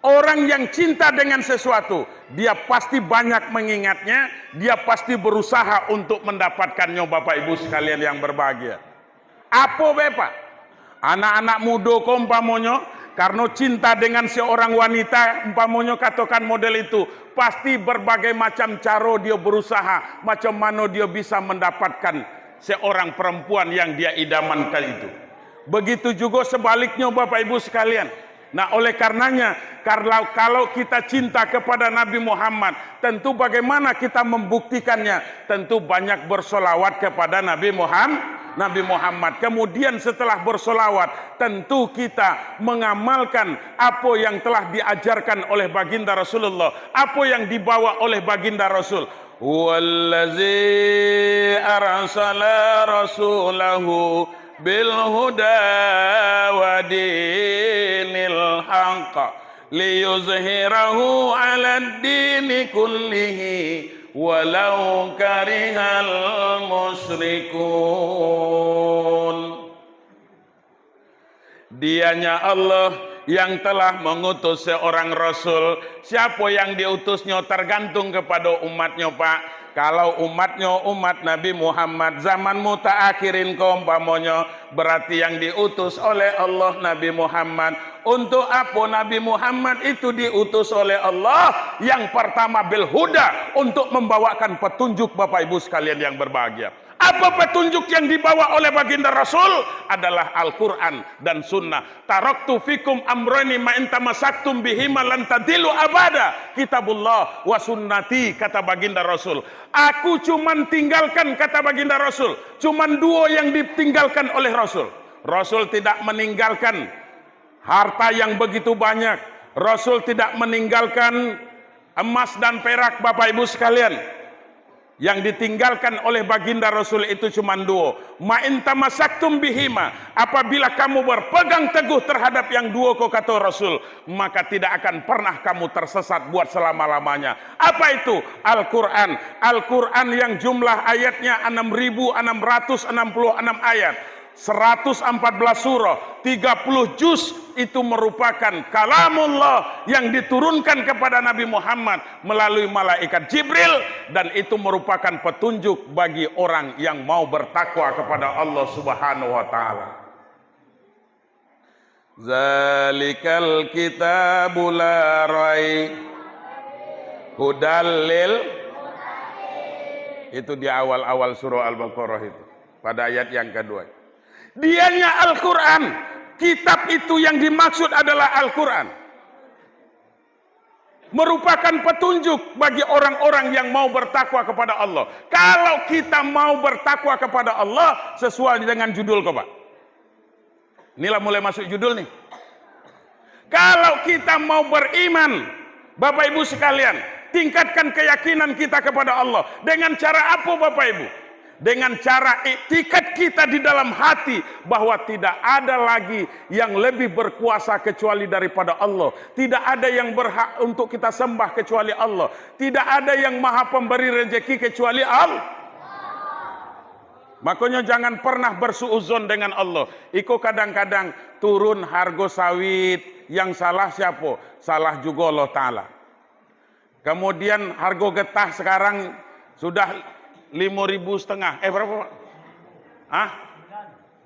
Orang yang cinta dengan sesuatu, dia pasti banyak mengingatnya, dia pasti berusaha untuk mendapatkannya, Bapak Ibu sekalian yang berbahagia. Apa Bapak? Anak-anak muda umpamanya, karena cinta dengan seorang wanita, umpamanya katakan model itu, pasti berbagai macam cara dia berusaha, macam mana dia bisa mendapatkan seorang perempuan yang dia idamankan itu. Begitu juga sebaliknya, Bapak Ibu sekalian. Nah, oleh karenanya, kalau kita cinta kepada Nabi Muhammad, tentu bagaimana kita membuktikannya? Tentu banyak bersolawat kepada Nabi Muhammad. Kemudian setelah bersolawat, tentu kita mengamalkan apa yang telah diajarkan oleh baginda Rasulullah, apa yang dibawa oleh baginda Rasul. Wallazi arsala rasulahu bil huda wa dinil haqq liyuzhirahu 'alad dini kullihi walau karihal musyrikun. Dianya Allah yang telah mengutus seorang rasul. Siapa yang diutusnya tergantung kepada umatnya, Pak. Kalau umatnya umat Nabi Muhammad, zaman mutaakhirin umpamanya, berarti yang diutus oleh Allah Nabi Muhammad. Untuk apa Nabi Muhammad itu diutus oleh Allah? Yang pertama bil huda, untuk membawakan petunjuk Bapak Ibu sekalian yang berbahagia. Apa petunjuk yang dibawa oleh baginda Rasul? Adalah Al-Quran dan Sunnah. Taraktu fikum amrani ma in tamassaktum bihima lan tadillu abada. Kitabullah wa sunnati, kata baginda Rasul. Aku cuman tinggalkan, kata baginda Rasul, cuman dua yang ditinggalkan oleh Rasul. Rasul tidak meninggalkan harta yang begitu banyak. Rasul tidak meninggalkan emas dan perak, Bapak Ibu sekalian. Yang ditinggalkan oleh baginda Rasul itu cuma dua. Ma in tamassaktum bihima, apabila kamu berpegang teguh terhadap yang dua, kata Rasul, maka tidak akan pernah kamu tersesat buat selama-lamanya. Apa itu? Al-Quran. Al-Quran yang jumlah ayatnya 6.666 ayat, 114 surah, 30 juz, itu merupakan kalamullah yang diturunkan kepada Nabi Muhammad melalui malaikat Jibril, dan itu merupakan petunjuk bagi orang yang mau bertakwa kepada Allah Subhanahu wa taala. Zalikal kitabul la raib hudal lil, itu di awal-awal surah Al-Baqarah itu, pada ayat yang kedua. Dianya Al-Quran, kitab itu yang dimaksud adalah Al-Quran, merupakan petunjuk bagi orang-orang yang mau bertakwa kepada Allah. Kalau kita mau bertakwa kepada Allah sesuai dengan judul kok, Pak. Inilah mulai masuk judul nih. Kalau kita mau beriman, Bapak Ibu sekalian, tingkatkan keyakinan kita kepada Allah. Dengan cara apa, Bapak Ibu? Dengan cara iktikad kita di dalam hati bahwa tidak ada lagi yang lebih berkuasa kecuali daripada Allah. Tidak ada yang berhak untuk kita sembah kecuali Allah. Tidak ada yang maha pemberi rezeki kecuali Allah. Makanya jangan pernah bersuuzon dengan Allah. Iko kadang-kadang turun harga sawit, yang salah siapa? Salah juga Allah Ta'ala. Kemudian harga getah sekarang sudah 5.500. Berapa, Pak?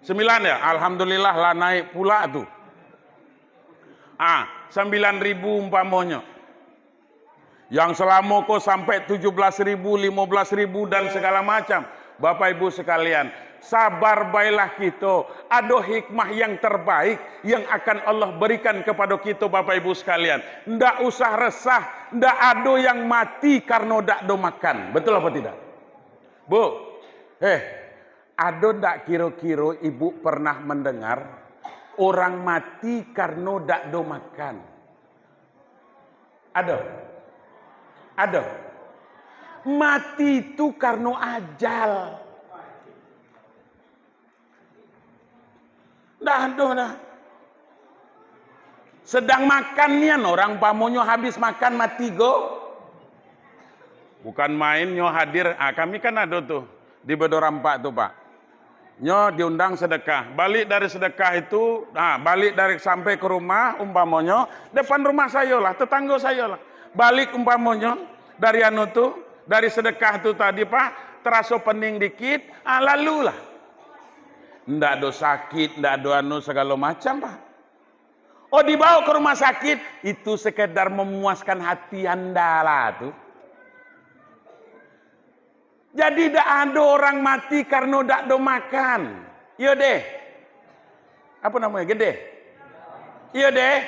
9 ya? Alhamdulillah lah naik pula tuh. 9.000 umpamanya. Yang selama kok sampai 17.000, 15.000 dan segala macam. Bapak Ibu sekalian, sabar baiklah kita. Ada hikmah yang terbaik yang akan Allah berikan kepada kita, Bapak Ibu sekalian. Ndak usah resah, ndak ada yang mati karena ndak do makan. Betul apa tidak? Bu, ada ndak kira-kira ibu pernah mendengar orang mati karena ndak do makan? Ada? Ada? Mati itu karena ajal. Ndak ada dah. Sedang makan nian orang pamonyo habis makan mati go. Bukan main nyo hadir, kami kan ada tuh di Bedorampak tuh, Pak. Nyo diundang sedekah, balik dari sedekah itu, balik dari sampai ke rumah umpamanya, depan rumah saya lah, tetangga saya lah. Balik umpamanya dari anu tuh, dari sedekah tuh tadi, Pak, terasa pening dikit, lalu lah. Ndak ada sakit, ndak ada anu segala macam, Pak. Oh, dibawa ke rumah sakit, itu sekedar memuaskan hati Anda lah tuh. Jadi tidak ada orang mati karena tidak ada makan. Iya deh. Apa namanya? Gede. Iya deh.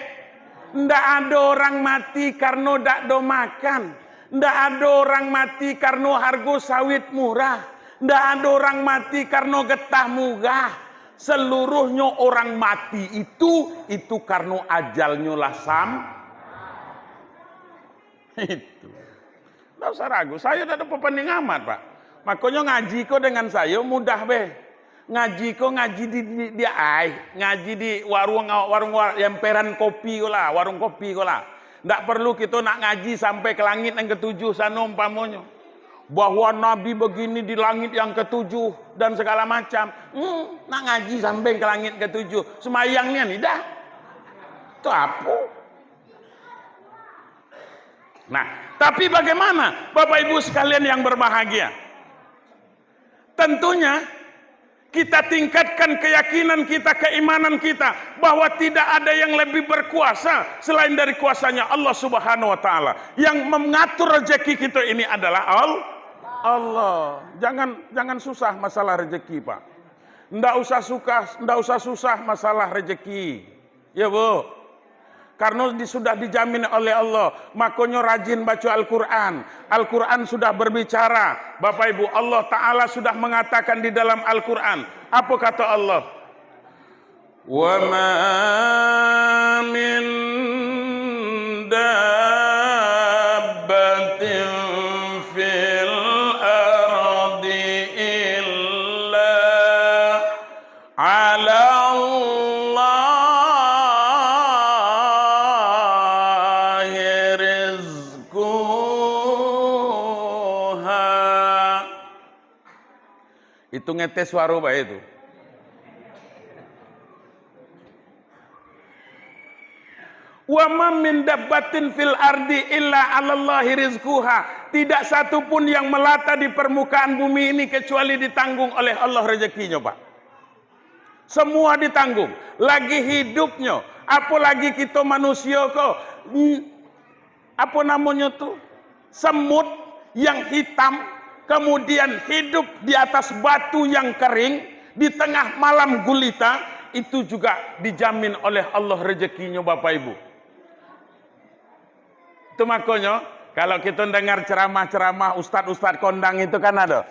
Ndak ada orang mati karena dak do makan. Ndak ada orang mati karena harga sawit murah. Ndak ada orang mati karena getah murah. Seluruhnya orang mati itu karena ajalnya lah itu. Nggak usah ragu, saya udah ada pepening amat, Pak. Makanya ngaji kok dengan saya mudah be. Ngaji kok ngaji di ngaji di warung emperan kopi kok lah, warung kopi kok lah. Nggak perlu kita nak ngaji sampai ke langit yang ketujuh sana umpamanya. Bahwa Nabi begini di langit yang ketujuh dan segala macam. Nak ngaji sampai ke langit ketujuh. Semayangnya nih dah. Itu apa? Nah, tapi bagaimana Bapak Ibu sekalian yang berbahagia? Tentunya kita tingkatkan keyakinan kita, keimanan kita bahwa tidak ada yang lebih berkuasa selain dari kuasanya Allah Subhanahu wa taala. Yang mengatur rezeki kita ini adalah Allah. Jangan susah masalah rezeki, Pak. Ndak usah susah masalah rezeki. Ya, Bu. Karena sudah dijamin oleh Allah. Makanya rajin baca Al-Quran. Al-Quran sudah berbicara. Bapak Ibu, Allah Ta'ala sudah mengatakan di dalam Al-Quran. Apa kata Allah? Wa ma min dabbatin fil ardi illa ala itu ngetes waru Pak itu. Wa ma min dabbatin fil ardi illa 'alallahi rizquha. Tidak satu pun yang melata di permukaan bumi ini kecuali ditanggung oleh Allah rezekinya, Pak. Semua ditanggung. Lagi hidupnya, apalagi kita manusia kok apa namanya tuh? Semut yang hitam kemudian hidup di atas batu yang kering di tengah malam gulita, itu juga dijamin oleh Allah rezekinya Bapak Ibu. Itu makanya kalau kita dengar ceramah-ceramah ustadz-ustadz kondang itu kan ada.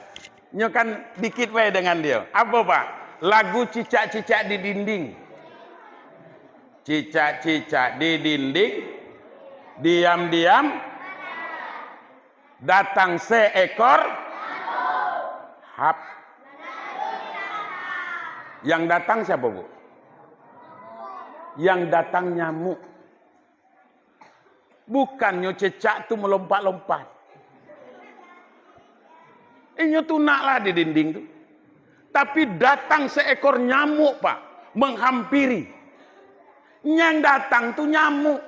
Nyo kan dikit wae dengan dia. Apa Pak? Lagu cicak-cicak di dinding. Cicak-cicak di dinding, diam-diam datang seekor hap. Yang datang siapa, Bu? Yang datang nyamuk. Bukannya cicak tuh melompat-lompat. Ini tunaklah di dinding tuh. Tapi datang seekor nyamuk, Pak, menghampiri. Yang datang tuh nyamuk.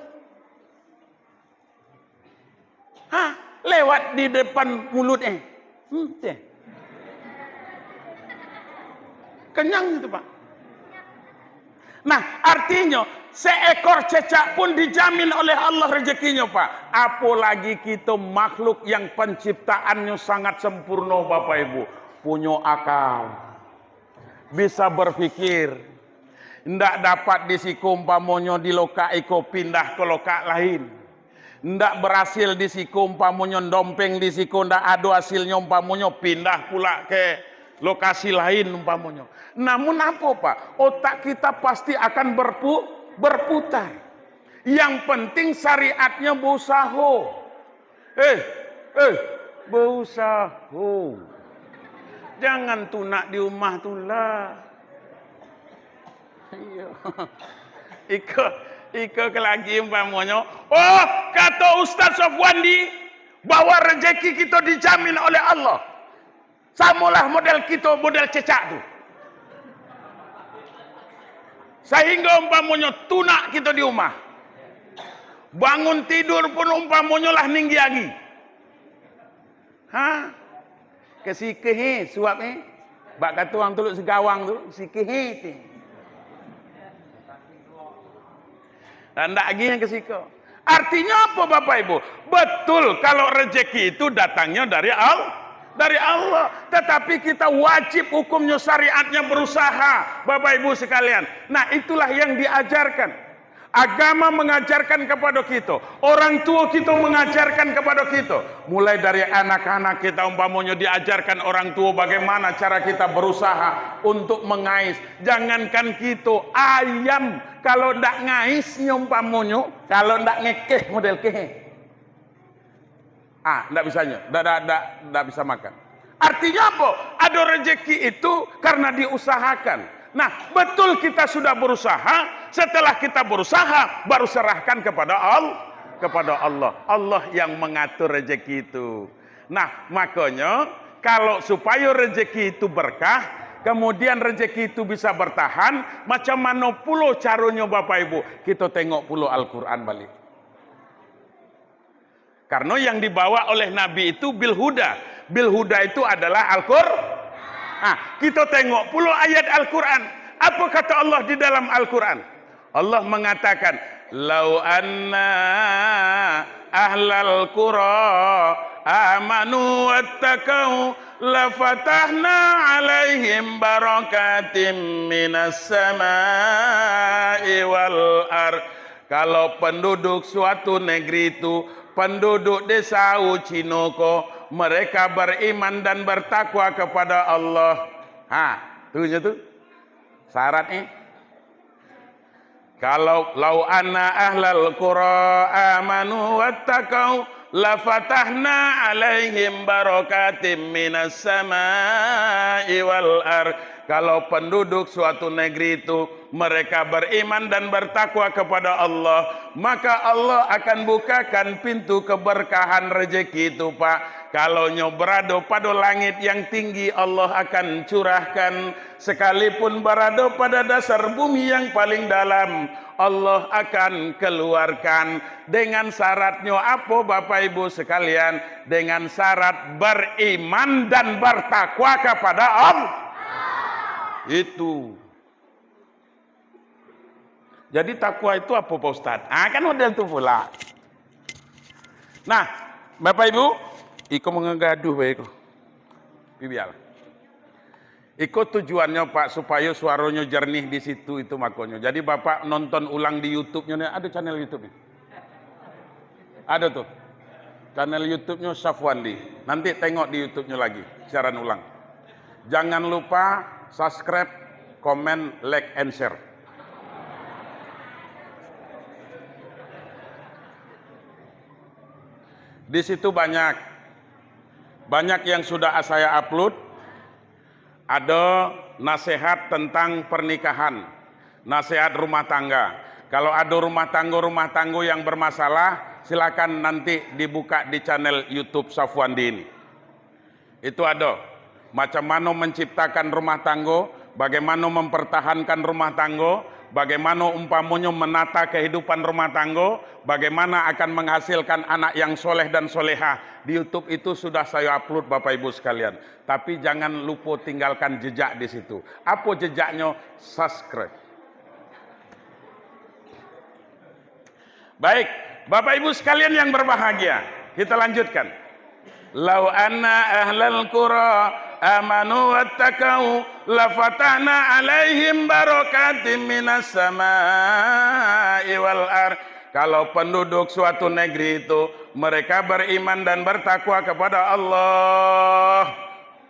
Hah? Lewat di depan mulutnya. Kenyang itu, Pak. Nah, artinya seekor cecak pun dijamin oleh Allah rezekinya, Pak. Apalagi kita makhluk yang penciptaannya sangat sempurna, Bapak Ibu. Punya akal. Bisa berpikir. Ndak dapat disiku umpamanya di lokak iko pindah ke lokak lain. Ndak berhasil disiku umpamanya dompeng disiku ndak ada hasilnya umpamanya pindah pula ke lokasi lain umpamanya. Namun apa, Pak? Otak kita pasti akan berputar. Yang penting syariatnya berusaha. Berusaha. Jangan tunak di rumah tulah. Iko lagi umpamanya. Oh, kata Ustaz Sofwandi bahwa rezeki kita dijamin oleh Allah. Samalah model kita, model cecak tuh. Sehingga umpamanya tunak kita di rumah. Bangun tidur pun umpamanya lah ninggi lagi. Hah? Kesikehe suapnya. Bak kata orang tuluk segawang tu, sikehe tu. Dan tak lagi yang kesiko. Artinya apa Bapak Ibu? Betul kalau rezeki itu datangnya dari Allah. Tetapi kita wajib hukumnya syariatnya berusaha, Bapak Ibu sekalian. Nah, itulah yang diajarkan. Agama mengajarkan kepada kita, orang tua kita mengajarkan kepada kita. Mulai dari anak-anak kita umpamanya diajarkan orang tua bagaimana cara kita berusaha untuk mengais. Jangankan kita, ayam kalau ndak ngais umpamanya, kalau ndak ngekeh model keh. Ndak bisanya, ndak bisa makan. Artinya apa? Ada rezeki itu karena diusahakan. Nah, betul kita sudah berusaha. Setelah kita berusaha, baru serahkan kepada Allah. Allah yang mengatur rezeki itu. Nah, makanya kalau supaya rezeki itu berkah, kemudian rezeki itu bisa bertahan, macam mana pula caranya Bapak Ibu? Kita tengok pula Al-Quran balik. Karena yang dibawa oleh Nabi itu bil huda. Bil huda itu adalah Al-Quran. Kita tengok pula ayat Al-Quran. Apa kata Allah di dalam Al-Quran? Allah mengatakan, "Lau anna ahlal qura amanu wattaqau lafatahna alaihim barakatim minas samai wal ar." Kalau penduduk suatu negeri itu, penduduk desa Ucinoko, mereka beriman dan bertakwa kepada Allah. Tuh syaratnya. Kalau lau anna ahlal qura amanu wattaqau lafatahna alaihim barakatim minas samai wal ar. Kalau penduduk suatu negeri itu mereka beriman dan bertakwa kepada Allah, maka Allah akan bukakan pintu keberkahan rezeki itu, Pak. Kalau nyo berada pada langit yang tinggi, Allah akan curahkan. Sekalipun berada pada dasar bumi yang paling dalam, Allah akan keluarkan. Dengan syaratnya apa Bapak Ibu sekalian? Dengan syarat beriman dan bertakwa kepada Allah. Itu. Jadi takwa itu apa Pak Ustadz? Kan model itu pula. Nah, Bapak Ibu, iko mengegaduh baik. Biar. Iko tujuannya Pak supaya suaranya jernih di situ itu makanya. Jadi Bapak nonton ulang di YouTube-nya, ada channel YouTube-nya. Ada tuh. Channel YouTube-nya Safwandi. Nanti tengok di YouTube-nya lagi, siaran ulang. Jangan lupa subscribe, comment, like, and share. Di situ banyak yang sudah saya upload. Ada nasihat tentang pernikahan, nasihat rumah tangga. Kalau ada rumah tangga yang bermasalah, silakan nanti dibuka di channel YouTube Safwandi ini. Itu ada macam mana menciptakan rumah tangga, bagaimana mempertahankan rumah tangga, bagaimana umpamanya menata kehidupan rumah tangga, bagaimana akan menghasilkan anak yang soleh dan solehah. Di YouTube itu sudah saya upload Bapak Ibu sekalian. Tapi jangan lupa tinggalkan jejak di situ. Apa jejaknya? Subscribe. Baik, Bapak Ibu sekalian yang berbahagia, kita lanjutkan. Lau anna ahlal qura amanu wattaqau lafatahna alaihim barakatim minas samai wal ar. Kalau penduduk suatu negeri itu mereka beriman dan bertakwa kepada Allah,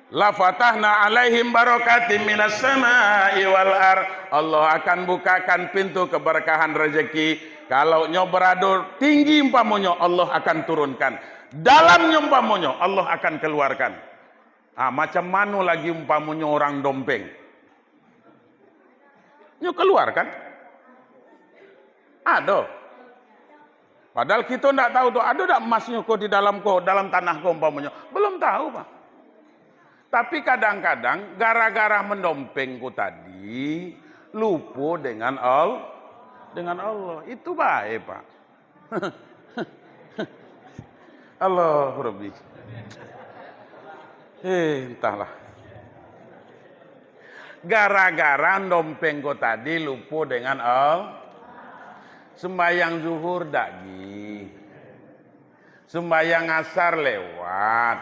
lafatahna alaihim barakatim minas samai wal ar. Allah akan bukakan pintu keberkahan rezeki. Kalau nyo berada tinggi umpamanya, Allah akan turunkan. Dalam umpamanya, Allah akan keluarkan. Macam mana lagi umpamanya orang dompeng? Nyo keluarkan. Ada. Padahal kita tidak tahu tuh, ada tidak emasnya kok di dalam tanah kok umpamanya. Belum tahu Pak. Tapi kadang-kadang gara-gara mendompengku tadi, lupa dengan Allah. Itu baik Pak. Allah Rabbi. Entahlah. Gara-gara dompengku tadi lupa dengan Allah. Sembayang zuhur dagi, sembayang asar lewat,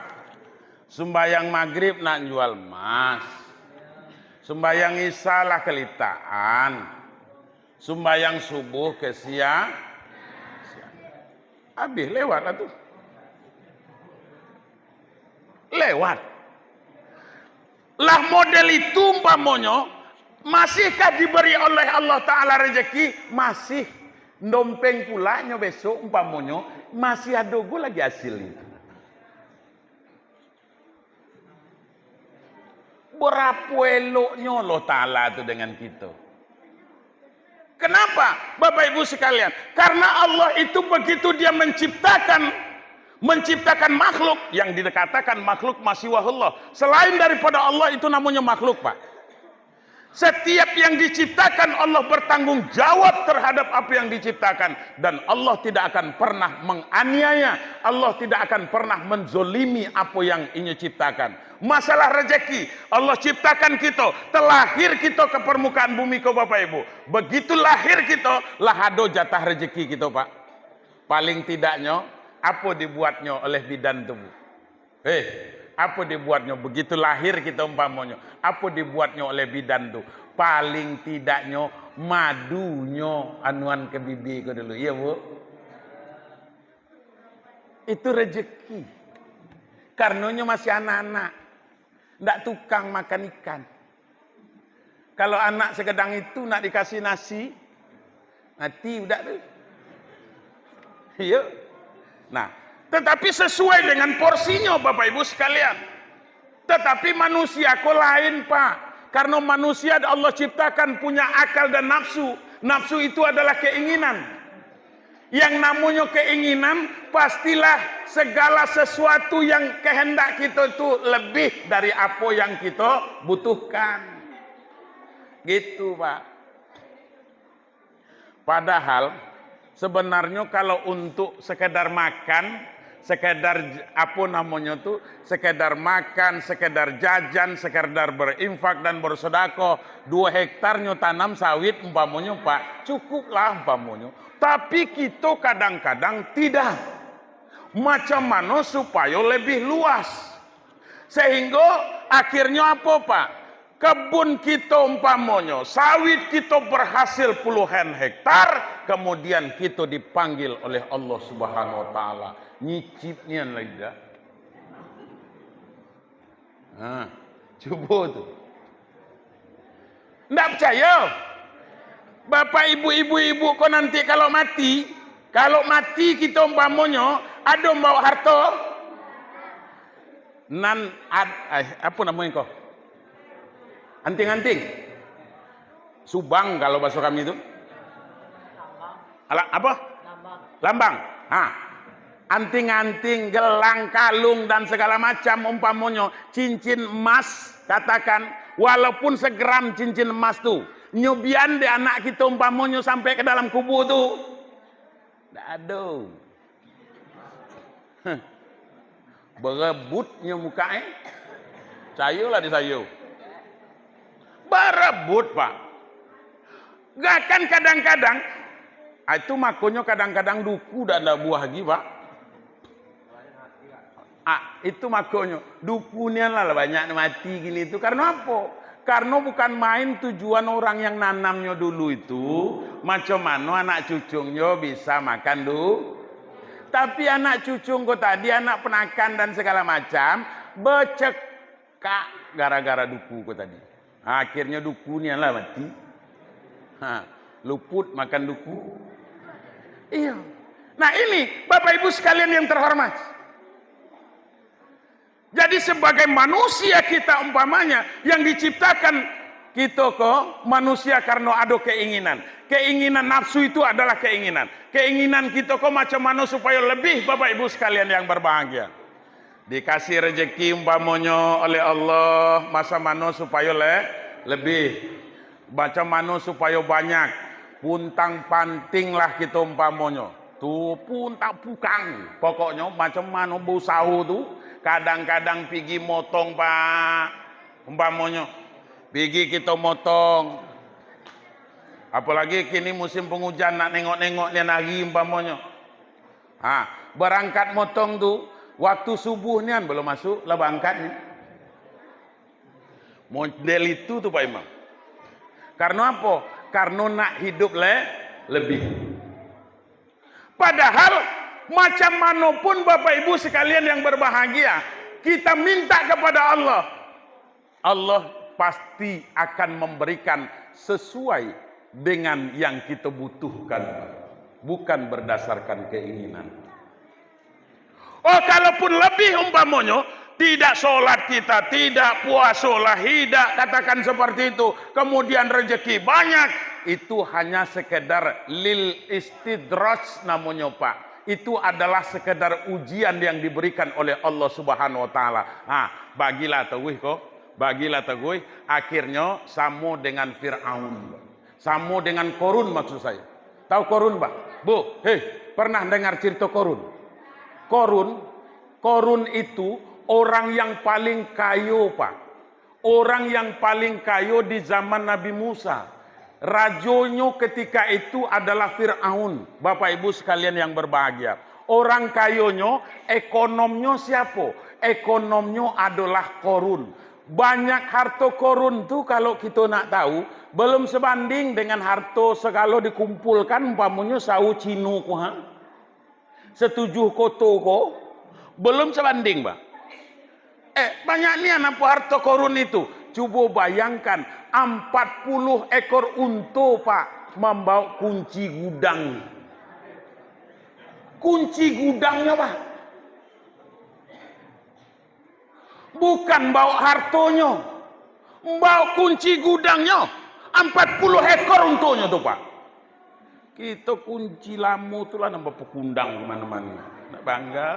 sembayang maghrib nak jual emas, sembayang isya lah kelitaan, Sembahyang subuh ke siang. Habis lewat lah tuh. Lewat. Lah model itu umpamanya, masihkah diberi oleh Allah Ta'ala rezeki? Masih. Dompeng pulanya besok umpamanya, masih ada gue lagi hasil itu. Berapa eloknya Allah Ta'ala itu dengan kita. Kenapa Bapak Ibu sekalian? Karena Allah itu begitu dia menciptakan makhluk yang dikatakan makhluk masih Allah. Selain daripada Allah itu namanya makhluk, Pak. Setiap yang diciptakan Allah bertanggung jawab terhadap apa yang diciptakan, dan Allah tidak akan pernah menganiaya, Allah tidak akan pernah menzolimi apa yang Ia ciptakan. Masalah rezeki, Allah ciptakan kita, terlahir kita ke permukaan bumi ke Bapak Ibu. Begitu lahir kita, lah ada jatah rezeki kita, Pak. Paling tidaknya, apa dibuatnya oleh bidan tubuh? Apa dibuatnya? Begitu lahir kita umpamanya, apa dibuatnya oleh bidan tuh? Paling tidaknya madunya anuan ke bibi ke dulu, iya Bu? Itu rezeki. Karenanya masih anak-anak. Ndak tukang makan ikan. Kalau anak sekedang itu nak dikasih nasi, mati udah tuh. Iya. Nah, tetapi sesuai dengan porsinya Bapak Ibu sekalian. Tetapi manusia kok lain, Pak. Karena manusia Allah ciptakan punya akal dan nafsu. Nafsu itu adalah keinginan. Yang namanya keinginan, pastilah segala sesuatu yang kehendak kita itu lebih dari apa yang kita butuhkan. Gitu, Pak. Padahal sebenarnya kalau untuk sekedar makan, sekedar apa namanya tuh, sekedar makan, sekedar jajan, sekedar berinfak dan bersedekah, 2 hektarnya tanam sawit umpamanya, Pak, cukuplah umpamanya. Tapi kita kadang-kadang tidak. Macam mana supaya lebih luas? Sehingga akhirnya apa, Pak? Kebun kita umpamanya, sawit kita berhasil puluhan hektar, kemudian kita dipanggil oleh Allah Subhanahu wa taala. Nyicipnya lagi dah. Nah, coba tuh. Nggak percaya? Bapak ibu-ibu kok nanti kalau mati kita umpamanya ada bawa harta apa namanya kok? Anting-anting. Subang kalau bahasa kami itu. Apa? Lambang. Anting-anting, gelang, kalung dan segala macam umpamanya cincin emas, katakan walaupun segram cincin emas tuh nyobian deh anak kita umpamanya sampai ke dalam kubur tuh. Nggak ada. Berebutnya mukanya. Sayulah di sayu. Berebut, Pak. Gak kan kadang-kadang itu makanya kadang-kadang duku dan ada buah lagi, Pak. Itu makanya dukunya lah banyak mati gini itu karena apa? Karena bukan main tujuan orang yang nanamnya dulu itu macam mana anak cucungnya bisa makan dulu. Tapi anak cucung kok tadi anak penakan dan segala macam becekak gara-gara duku kok tadi. Akhirnya dukunya lah mati. Luput makan duku. Iya. Nah ini Bapak Ibu sekalian yang terhormat. Jadi sebagai manusia kita umpamanya yang diciptakan kita kok manusia karena ada keinginan. Keinginan nafsu itu adalah keinginan. Keinginan kita kok macam mana supaya lebih Bapak Ibu sekalian yang berbahagia. Dikasih rezeki umpamanya oleh Allah masa mana supaya lebih. Macam mana supaya banyak. Puntang panting lah kita umpamanya. Tuh pun tak pukang. Pokoknya macam mana berusaha tuh. Kadang-kadang pergi motong, Pak. Umpamanya pergi kita motong. Apalagi kini musim penghujan nak nengok-nengok dia lagi umpamanya. Berangkat motong tuh waktu subuh ni kan belum masuk lah berangkat ni. Model itu tuh Pak Imam. Karena apa? karena nak hidup lebih. Padahal macam manapun Bapak Ibu sekalian yang berbahagia, kita minta kepada Allah, Allah pasti akan memberikan sesuai dengan yang kita butuhkan, bukan berdasarkan keinginan. Oh, kalaupun lebih umpamanya, tidak sholat kita, tidak puasa lah, tidak katakan seperti itu, kemudian rezeki banyak, itu hanya sekedar lil istidraj namanya Pak. Itu adalah sekedar ujian yang diberikan oleh Allah Subhanahu wa taala. Bagilah tahu kok, bagilah tahu, akhirnya sama dengan Firaun. Sama dengan Korun maksud saya. Tahu Korun, Pak? Bu, pernah dengar cerita Korun? Korun itu orang yang paling kaya, Pak. Orang yang paling kaya di zaman Nabi Musa. Rajonya ketika itu adalah Firaun. Bapak Ibu sekalian yang berbahagia. Orang kayonya, ekonomnya siapa? Ekonomnya adalah Korun. Banyak harta Korun tuh kalau kita nak tahu, belum sebanding dengan harta segala dikumpulkan umpamanya sau Cino ko ha. Setuju koto ko, belum sebanding, Pak. Banyaknya apa harta Korun itu? Coba bayangkan 40 ekor unta, Pak, membawa kunci gudang. Kunci gudangnya, Pak. Bukan bawa hartonya. Bawa kunci gudangnya. 40 ekor untanya tuh, Pak. Kita kunci lama tuh lah nambah pekundang kemana-mana. Nak bangga.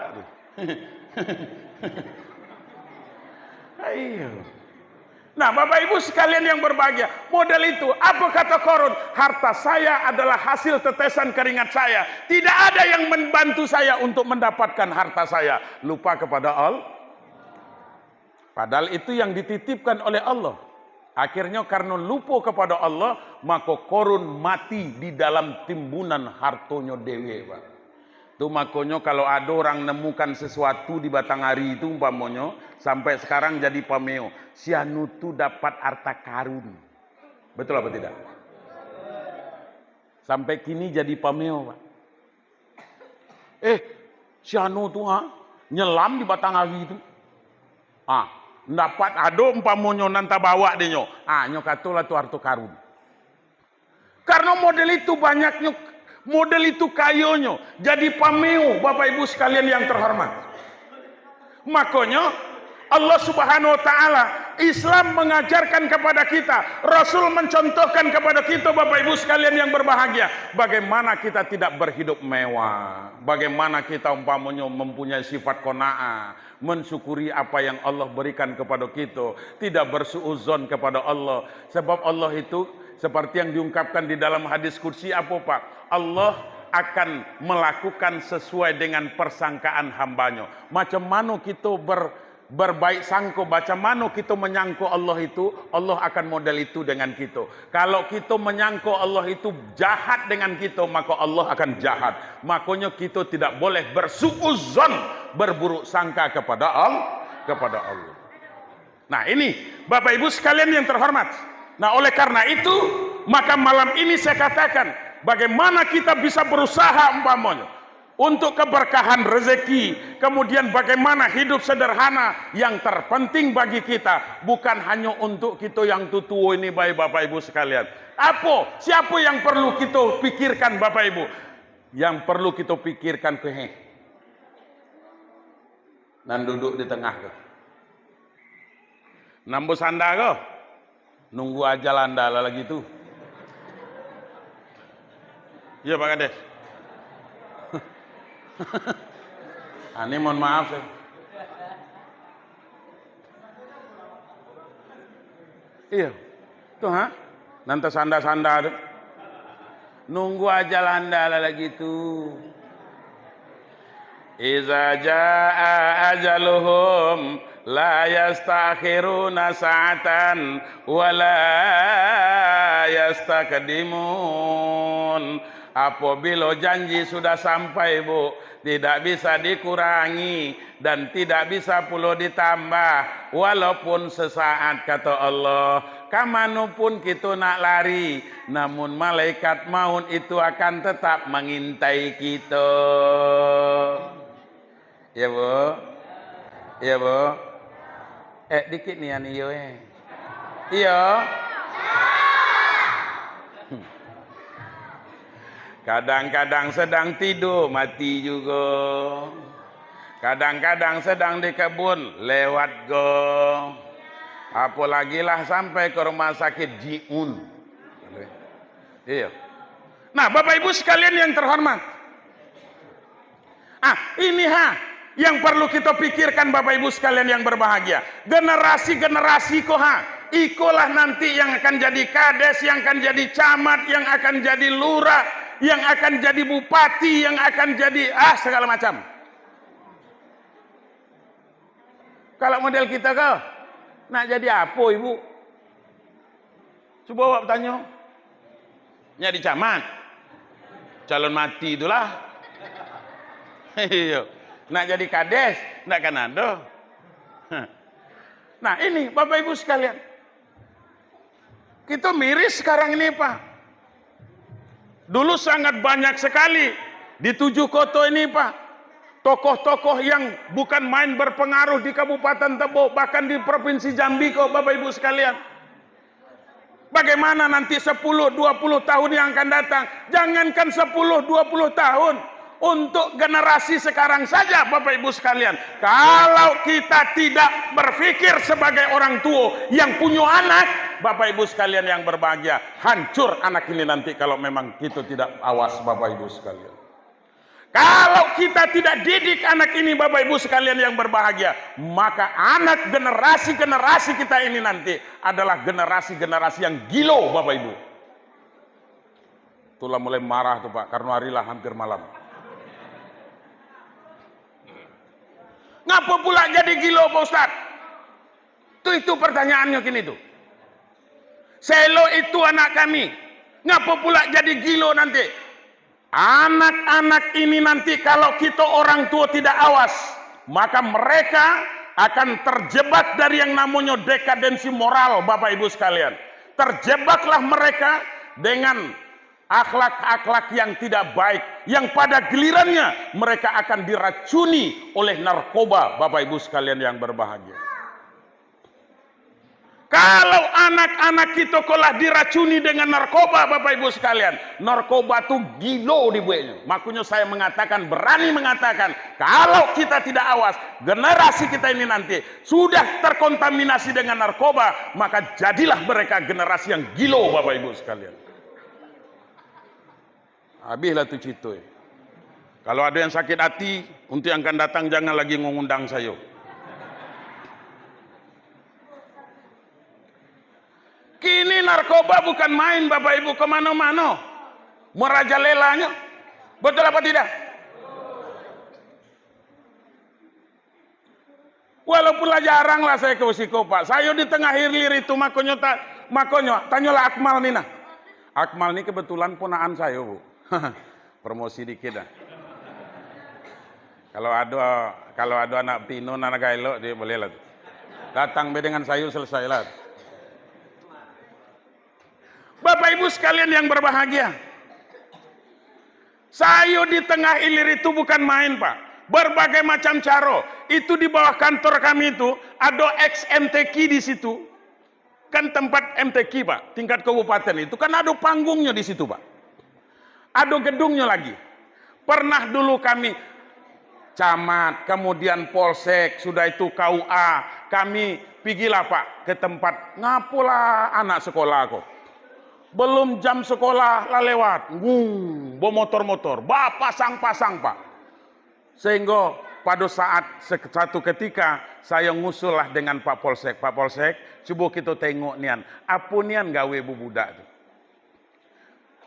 Ayo. Nah, Bapak Ibu sekalian yang berbahagia, model itu, apa kata Korun? Harta saya adalah hasil tetesan keringat saya. Tidak ada yang membantu saya untuk mendapatkan harta saya. Lupa kepada Allah. Padahal itu yang dititipkan oleh Allah. Akhirnya karena lupa kepada Allah, maka Korun mati di dalam timbunan hartonya dewe, Pak. Itu makanya kalau ada orang nemukan sesuatu di Batanghari itu umpamanya sampai sekarang jadi pameo, si anu tu dapat harta karun. Betul apa tidak? Sampai kini jadi pameo, Pak. Si anu tu nyelam di Batanghari itu. Dapat ada umpamanya nanta bawa dia nyo. Nyokatulah tu harta karun. Karena model itu banyaknya, model itu kayonya, jadi pameo, Bapak Ibu sekalian yang terhormat. Makanya Allah Subhanahu wa taala, Islam mengajarkan kepada kita, Rasul mencontohkan kepada kita, Bapak Ibu sekalian yang berbahagia, bagaimana kita tidak berhidup mewah, bagaimana kita umpamanya mempunyai sifat qanaah, mensyukuri apa yang Allah berikan kepada kita, tidak bersuudzon kepada Allah. Sebab Allah itu seperti yang diungkapkan di dalam hadis kursi apa, Pak? Allah akan melakukan sesuai dengan persangkaan hambanya. Macam mana kita berbaik sangka, macam mana kita menyangka Allah itu, Allah akan model itu dengan kita. Kalau kita menyangka Allah itu jahat dengan kita, maka Allah akan jahat. Makanya kita tidak boleh bersuudzon, berburuk sangka kepada Allah. Nah, ini Bapak Ibu sekalian yang terhormat. Nah, oleh karena itu, maka malam ini saya katakan, bagaimana kita bisa berusaha umpamanya untuk keberkahan rezeki, kemudian bagaimana hidup sederhana. Yang terpenting bagi kita bukan hanya untuk kita yang tua ini, baik Bapak Ibu sekalian. Siapa yang perlu kita pikirkan, Bapak Ibu? Yang perlu kita pikirkan nan duduk di tengah ke. Nambo sanda ke? Nunggu aja landala lagi tuh. Iya Pak Kades. Ini mohon maaf ya. Iya. Tuh nanti sanda-sanda tuh. Nunggu aja landala lagi tuh. Iza jaa ajaluhum la yastakhiruna sa'atan wa la yastakdimun. Apabila janji sudah sampai Bu, tidak bisa dikurangi dan tidak bisa pula ditambah. Walaupun sesaat kata Allah, kamanapun kita nak lari, namun malaikat maut itu akan tetap mengintai kita. Ya Bu, ya Bu. Dikit nih ani yo Iya. Kadang-kadang sedang tidur mati juga. Kadang-kadang sedang di kebun lewat go. Apalagi lah sampai ke rumah sakit jiun. Iya. Nah, Bapak Ibu sekalian yang terhormat. Ini yang perlu kita pikirkan Bapak Ibu sekalian yang berbahagia. Generasi-generasi ikolah nanti yang akan jadi kades, yang akan jadi camat, yang akan jadi lurah, yang akan jadi bupati, yang akan jadi segala macam. Kalau model kita nak jadi apa Ibu? Coba awak tanya. Jadi camat, calon mati itulah. Nak jadi kades, nak kan ada. Nah ini Bapak Ibu sekalian, kita miris sekarang ini Pak. Dulu sangat banyak sekali di 7 kota ini Pak, tokoh-tokoh yang bukan main berpengaruh di Kabupaten Tebo, bahkan di Provinsi Jambi Bapak Ibu sekalian. Bagaimana nanti 10-20 tahun yang akan datang? Jangankan 10-20 tahun, untuk generasi sekarang saja Bapak Ibu sekalian, kalau kita tidak berpikir sebagai orang tua yang punya anak, Bapak Ibu sekalian yang berbahagia, hancur anak ini nanti kalau memang kita tidak awas Bapak Ibu sekalian. Kalau kita tidak didik anak ini Bapak Ibu sekalian yang berbahagia, maka anak generasi-generasi kita ini nanti adalah generasi-generasi yang gilo Bapak Ibu. Itulah mulai marah tuh Pak, karena harilah hampir malam. Ngapa pula jadi gilo Pak Ustaz? Itu pertanyaannya kini tuh. Selo itu anak kami. Ngapa pula jadi gilo nanti? Anak-anak ini nanti kalau kita orang tua tidak awas, maka mereka akan terjebak dari yang namanya dekadensi moral Bapak Ibu sekalian. Terjebaklah mereka dengan akhlak-akhlak yang tidak baik, yang pada gilirannya mereka akan diracuni oleh narkoba Bapak Ibu sekalian yang berbahagia. Kalau anak-anak kita kalah diracuni dengan narkoba Bapak Ibu sekalian, narkoba itu gilo dibuatnya. Makanya saya mengatakan, berani mengatakan, kalau kita tidak awas, generasi kita ini nanti sudah terkontaminasi dengan narkoba, maka jadilah mereka generasi yang gilo Bapak Ibu sekalian. Habislah tu cerita. Kalau ada yang sakit hati, untuk yang akan datang jangan lagi mengundang saya. Kini narkoba bukan main Bapak Ibu, kemana-mana merajalelanya. Betul apa tidak? Walaupun jarang lah saya ke Usiko Pak. Saya di tengah hilir itu makanya tanyalah Akmal Nina. Akmal ini kebetulan ponaan saya Bu. Promosi dikit dah. Kalau ada anak Pino, anak Gailo, dia boleh lah. Datang dengan saya selesai lah. Bapak Ibu sekalian yang berbahagia, saya di tengah hilir itu bukan main Pak. Berbagai macam cara. Itu di bawah kantor kami itu ada ex-MTQ di situ. Kan tempat MTQ Pak, tingkat kabupaten itu kan ada panggungnya di situ Pak. Ada gedungnya lagi. Pernah dulu kami camat, kemudian polsek, sudah itu KUA, kami pergilah Pak ke tempat ngapulah anak sekolah kok. Belum jam sekolah lah lewat, bawa motor-motor, pasang-pasang Pak. Sehingga pada saat satu ketika saya ngusullah dengan Pak Polsek, coba kita tengok nian, apa nian gawe budak itu.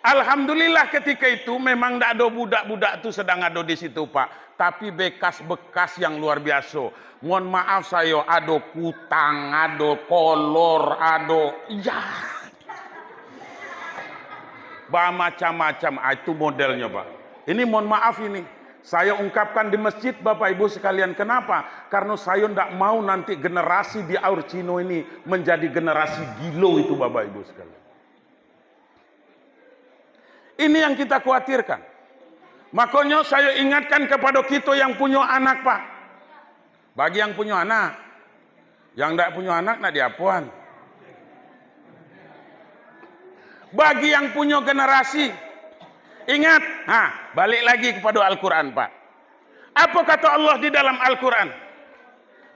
Alhamdulillah ketika itu memang tidak ada budak-budak itu sedang ada di situ Pak. Tapi bekas-bekas yang luar biasa. Mohon maaf saya, ada kutang, ada kolor, ada... Ya. Macam-macam. Itu modelnya, Pak. Ini mohon maaf ini. Saya ungkapkan di masjid Bapak Ibu sekalian. Kenapa? Karena saya tidak mau nanti generasi di Aur Cino ini menjadi generasi gilo itu Bapak Ibu sekalian. Ini yang kita khawatirkan. Makanya saya ingatkan kepada kita yang punya anak, Pak. Bagi yang punya anak. Yang tidak punya anak, nak diapuan. Bagi yang punya generasi. Ingat, balik lagi kepada Al-Quran, Pak. Apa kata Allah di dalam Al-Quran?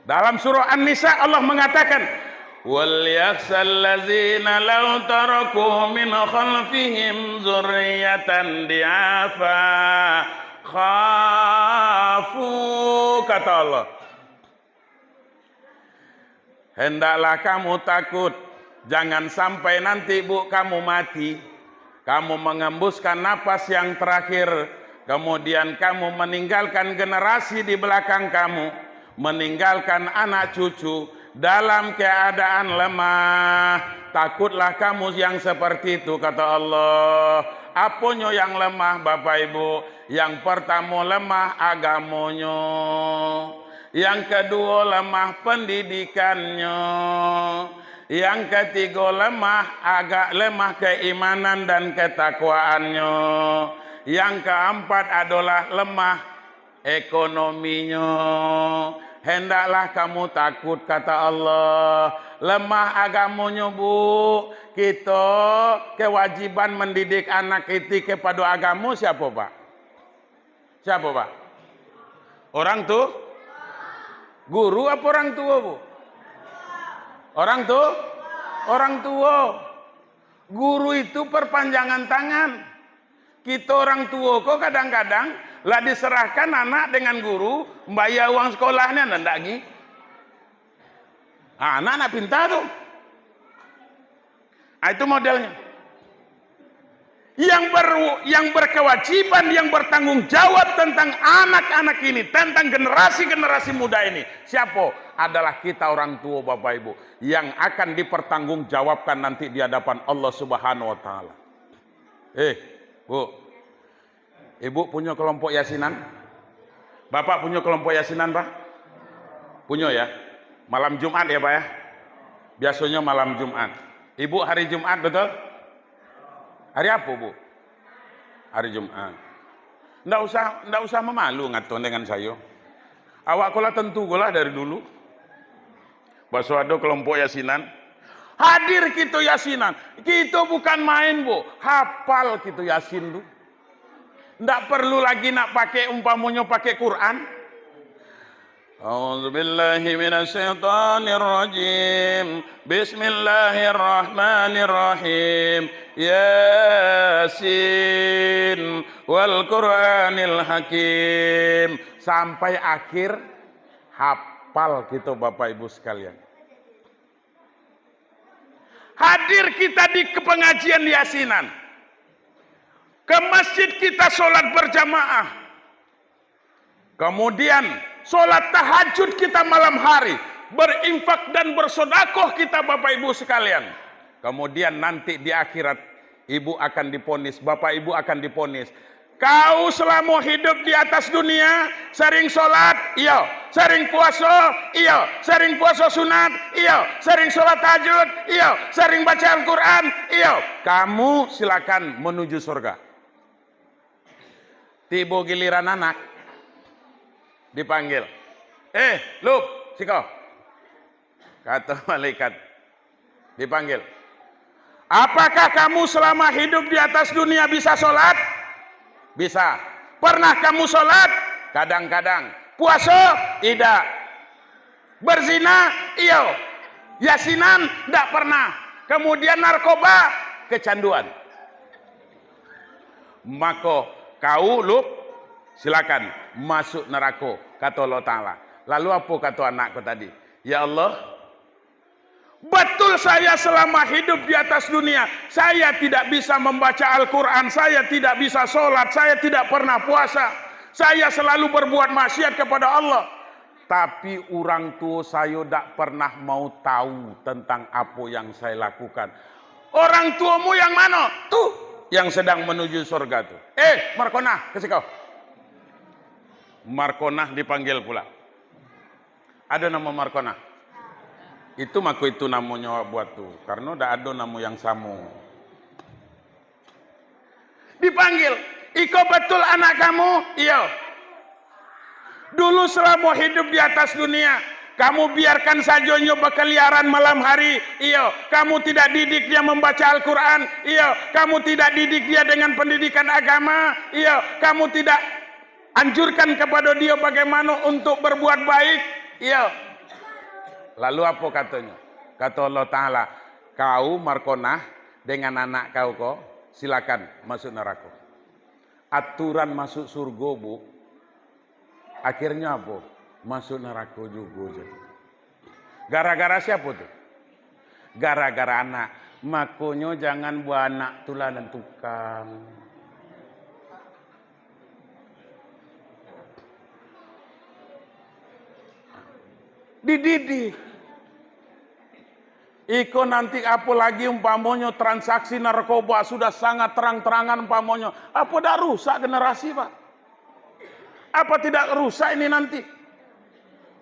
Dalam surah An-Nisa Allah mengatakan, وَلْيَخْشَى الَّذِينَ لَوْ تَرَكُوا مِنْ خَلْفِهِمْ ذُرِّيَّةً ضِعَافًا خَافُوا, kata Allah. Hendaklah kamu takut, jangan sampai nanti Bu kamu mati. Kamu mengembuskan napas yang terakhir, kemudian kamu meninggalkan generasi di belakang kamu, meninggalkan anak cucu dalam keadaan lemah. Takutlah kamu yang seperti itu, kata Allah. Apanya yang lemah Bapak Ibu? Yang pertama lemah agamonya, yang kedua lemah pendidikannya, yang ketiga agak lemah keimanan dan ketakwaannya. Yang keempat adalah lemah ekonominya. Hendaklah kamu takut, kata Allah. Lemah agamanya Bu. Kita kewajiban mendidik anak kita kepada agama siapa Pak? Siapa Pak? Orang tuh? Guru apa orang tua Bu? Orang tua? Orang tua. Guru itu perpanjangan tangan. Kita orang tua kok kadang-kadang lah diserahkan anak dengan guru, bayar uang sekolahnya dan lagi. Anak-anak pintar tuh. Itu modelnya. Yang berkewajiban, yang bertanggung jawab tentang anak-anak ini, tentang generasi-generasi muda ini, siapa? Adalah kita orang tua Bapak Ibu, yang akan dipertanggungjawabkan nanti di hadapan Allah Subhanahu wa taala. Bu. Ibu punya kelompok yasinan? Bapak punya kelompok yasinan, Pak? Punya ya? Malam Jumat ya, Pak ya? Biasanya malam Jumat. Ibu hari Jumat betul? Hari apa, Bu? Hari Jumat. Nggak usah memalu ngaton dengan saya. Awak kolah tentu kolah dari dulu. Bahasa ada kelompok yasinan. Hadir kita yasinan. Kita bukan main, Bu. Hafal kita yasin, Bu. Nggak perlu lagi nak pakai umpamanya pakai Quran. A'udzubillahi minasyaitonirrajim. Bismillahirrahmanirrahim. Yasin wal Qur'anil Hakim. Sampai akhir hafal kita Bapak Ibu sekalian. Hadir kita di pengajian yasinan. Ke masjid kita sholat berjamaah. Kemudian sholat tahajud kita malam hari. Berinfak dan bersodakoh kita Bapak Ibu sekalian. Kemudian nanti di akhirat ibu akan diponis, Bapak Ibu akan diponis. Kau selama hidup di atas dunia sering sholat, iya. Sering puasa, iya. Sering puasa sunat, iya. Sering sholat tahajud, iya. Sering baca Al-Quran, iya. Kamu silakan menuju surga. Tiba giliran anak dipanggil. Lu, siko. Kata malaikat. Dipanggil. Apakah kamu selama hidup di atas dunia bisa sholat? Bisa. Pernah kamu sholat? Kadang-kadang. Puasa? Tidak. Berzina? Iya. Yasinan? Tidak pernah. Kemudian narkoba? Kecanduan. Maka kau lu silakan masuk neraka, kata Allah Ta'ala. Lalu apa kata anakku tadi? Ya Allah, betul saya selama hidup di atas dunia saya tidak bisa membaca Al-Quran, saya tidak bisa sholat, saya tidak pernah puasa, saya selalu berbuat maksiat kepada Allah. Tapi orang tua saya tidak pernah mau tahu tentang apa yang saya lakukan. Orang tuamu yang mana? Tuh, yang sedang menuju surga tuh. Markonah, kasih kau. Markonah dipanggil pula. Ada nama Markonah. Itu maku itu namanya buat tuh. Karena udah ada nama yang sama. Dipanggil. Iko betul anak kamu? Iya. Dulu selama hidup di atas dunia, kamu biarkan saja nyoba berkeliaran malam hari. Iya. Kamu tidak didik dia membaca Al-Quran. Iya. Kamu tidak didik dia dengan pendidikan agama. Iya. Kamu tidak anjurkan kepada dia bagaimana untuk berbuat baik. Iya. Lalu apa katanya? Kata Allah Ta'ala, kau Markonah dengan anak kau kok silakan masuk neraka. Aturan masuk surga, Bu. Akhirnya apa? Masuk neraka juga. Gara-gara siapa tuh? Gara-gara anak. Makanya jangan buat anak tuladan tukang. Dididik. Iko nanti apa lagi umpamanya transaksi narkoba sudah sangat terang-terangan umpamanya. Apa dah rusak generasi, Pak? Apa tidak rusak ini nanti?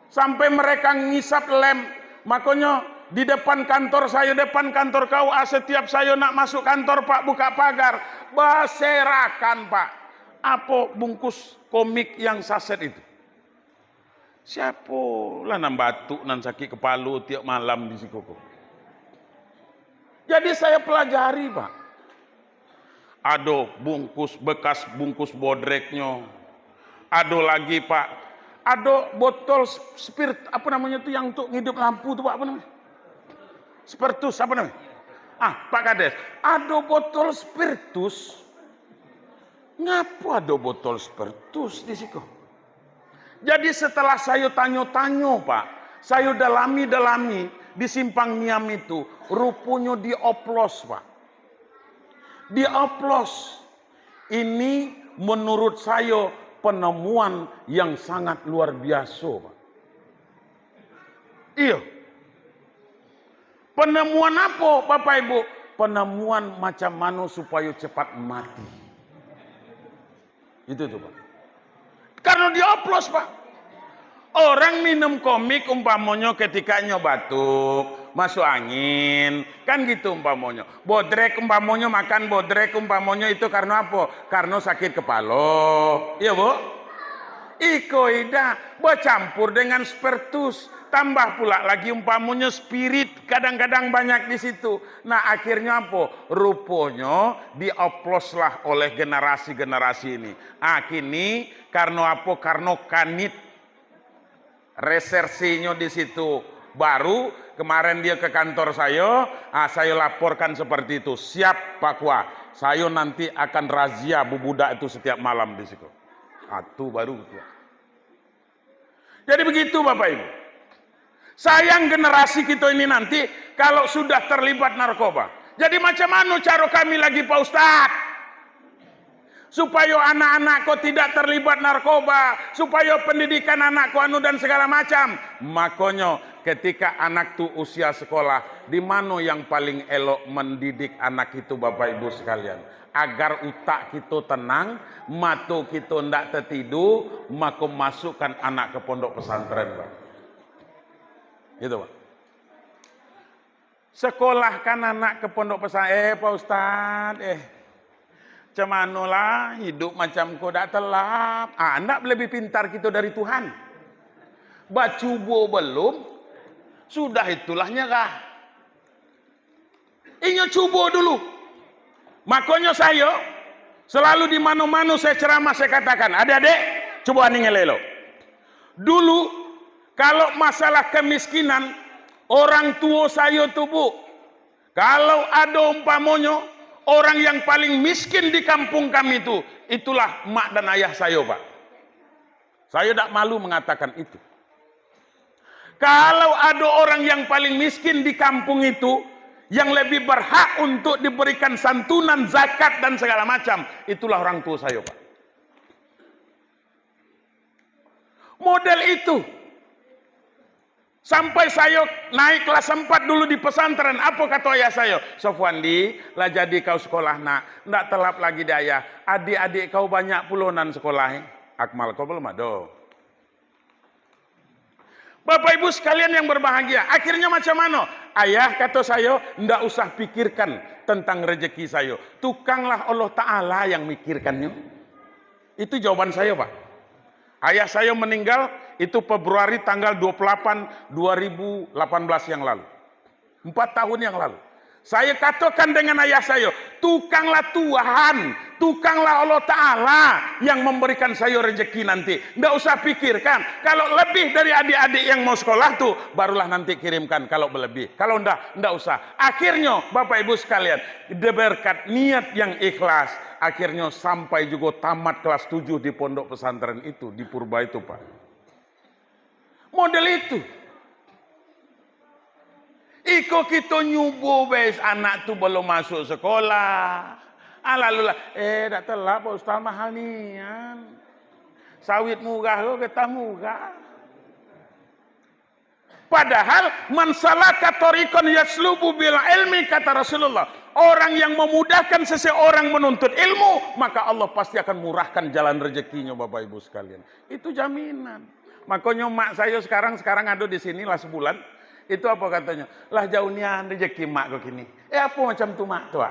Sampai mereka ngisap lem. Makanya di depan kantor saya, depan kantor kau, setiap saya nak masuk kantor, Pak, buka pagar. Berserakan, Pak. Apa bungkus komik yang saset itu? Siapa lah nan batuk, nan sakit kepala tiap malam di sikoko. Jadi saya pelajari, Pak. Ada bekas bungkus bodreknya. Ada lagi, Pak. Ada botol spirit, apa namanya itu yang untuk ngidup lampu itu, Pak, apa namanya? Spiritus, apa namanya? Pak Kades. Ada botol spiritus. Ngapa ada botol spiritus di situ? Jadi setelah saya tanya-tanya, Pak, saya dalami di Simpang Niam itu, rupanya dioplos, Pak. Dioplos. Ini menurut saya penemuan yang sangat luar biasa, Pak. Iya. Penemuan apa, Bapak Ibu? Penemuan macam mana supaya cepat mati. Itu tuh, Pak. Karena dioplos, Pak. Orang minum komik umpamanya ketika batuk, masuk angin, kan gitu umpamanya. Bodrek umpamanya, makan bodrek umpamanya itu karena apa? Karena sakit kepala. Iya, Bu? Iko ida bercampur dengan spiritus, tambah pula lagi umpamanya spirit, kadang-kadang banyak di situ. Nah, akhirnya apa? Rupanya dioploslah oleh generasi-generasi ini. Kini karena apa? Karena kanit resersinya di situ. Baru kemarin dia ke kantor saya laporkan seperti itu. Siap, Pak Kua, saya nanti akan razia bubudak itu setiap malam di situ. Itu baru. Jadi begitu, Bapak Ibu. Sayang generasi kita ini nanti kalau sudah terlibat narkoba. Jadi macam mana cara kami lagi, Pak Ustadz? Supaya anak-anakku tidak terlibat narkoba, supaya pendidikan anakku dan segala macam. Makanya ketika anak tu usia sekolah, di mana yang paling elok mendidik anak itu, Bapak Ibu sekalian? Agar utak kita tenang, mata kita tidak tertidur, maka masukkan anak ke pondok pesantren, Pak. Gitu, Pak. Sekolahkan anak ke pondok pesantren, Pak Ustadz, Macam lah hidup macam kau tak telap. Anak lebih pintar kita dari Tuhan. Bacubo belum, sudah itulah nyerah. Ingat cubo dulu. Makanya saya selalu di mana-mana saya ceramah, saya katakan, adik-adik, coba nih ngelelo. Dulu kalau masalah kemiskinan, orang tua saya tuh, Bu, kalau ada umpamanya orang yang paling miskin di kampung kami itu, itulah mak dan ayah saya, Pak. Saya tidak malu mengatakan itu. Kalau ada orang yang paling miskin di kampung itu, yang lebih berhak untuk diberikan santunan, zakat, dan segala macam, itulah orang tua saya, Pak. Model itu. Sampai saya naik kelas 4 dulu di pesantren. Apa kata ayah saya? Sofwandi, lah jadi kau sekolah nak. Ndak telap lagi dah ayah. Adik-adik kau banyak puluhan sekolah. Akmal kau belum ada. Bapak ibu sekalian yang berbahagia. Akhirnya macam mana? Ayah kata saya, ndak usah pikirkan tentang rezeki saya. Tukanglah Allah Ta'ala yang mikirkannya. Itu jawaban saya, Pak. Ayah saya meninggal itu Februari tanggal 28 2018 yang lalu. 4 tahun yang lalu. Saya katakan dengan ayah saya, tukanglah Tuhan, tukanglah Allah Ta'ala yang memberikan saya rezeki nanti. Nggak usah pikirkan. Kalau lebih dari adik-adik yang mau sekolah tuh, barulah nanti kirimkan kalau berlebih. Kalau nggak usah. Akhirnya, Bapak Ibu sekalian, berkat niat yang ikhlas, akhirnya sampai juga tamat kelas 7 di pondok pesantren itu, di Purba itu, Pak. Model itu. Iko kita nyubuh bes anak tu belum masuk sekolah. Alalulah, dah telah Pak Ustaz mahal nian. Sawit murah kok kita murah. Padahal man salaka tariqan yaslubu bil ilmi kata Rasulullah. Orang yang memudahkan seseorang menuntut ilmu, maka Allah pasti akan murahkan jalan rezekinya Bapak Ibu sekalian. Itu jaminan. Makanya mak saya sekarang ada di sini lah sebulan. Itu apa katanya? Lah jauh nian rezeki mak kok gini. Apa macam tu mak tua?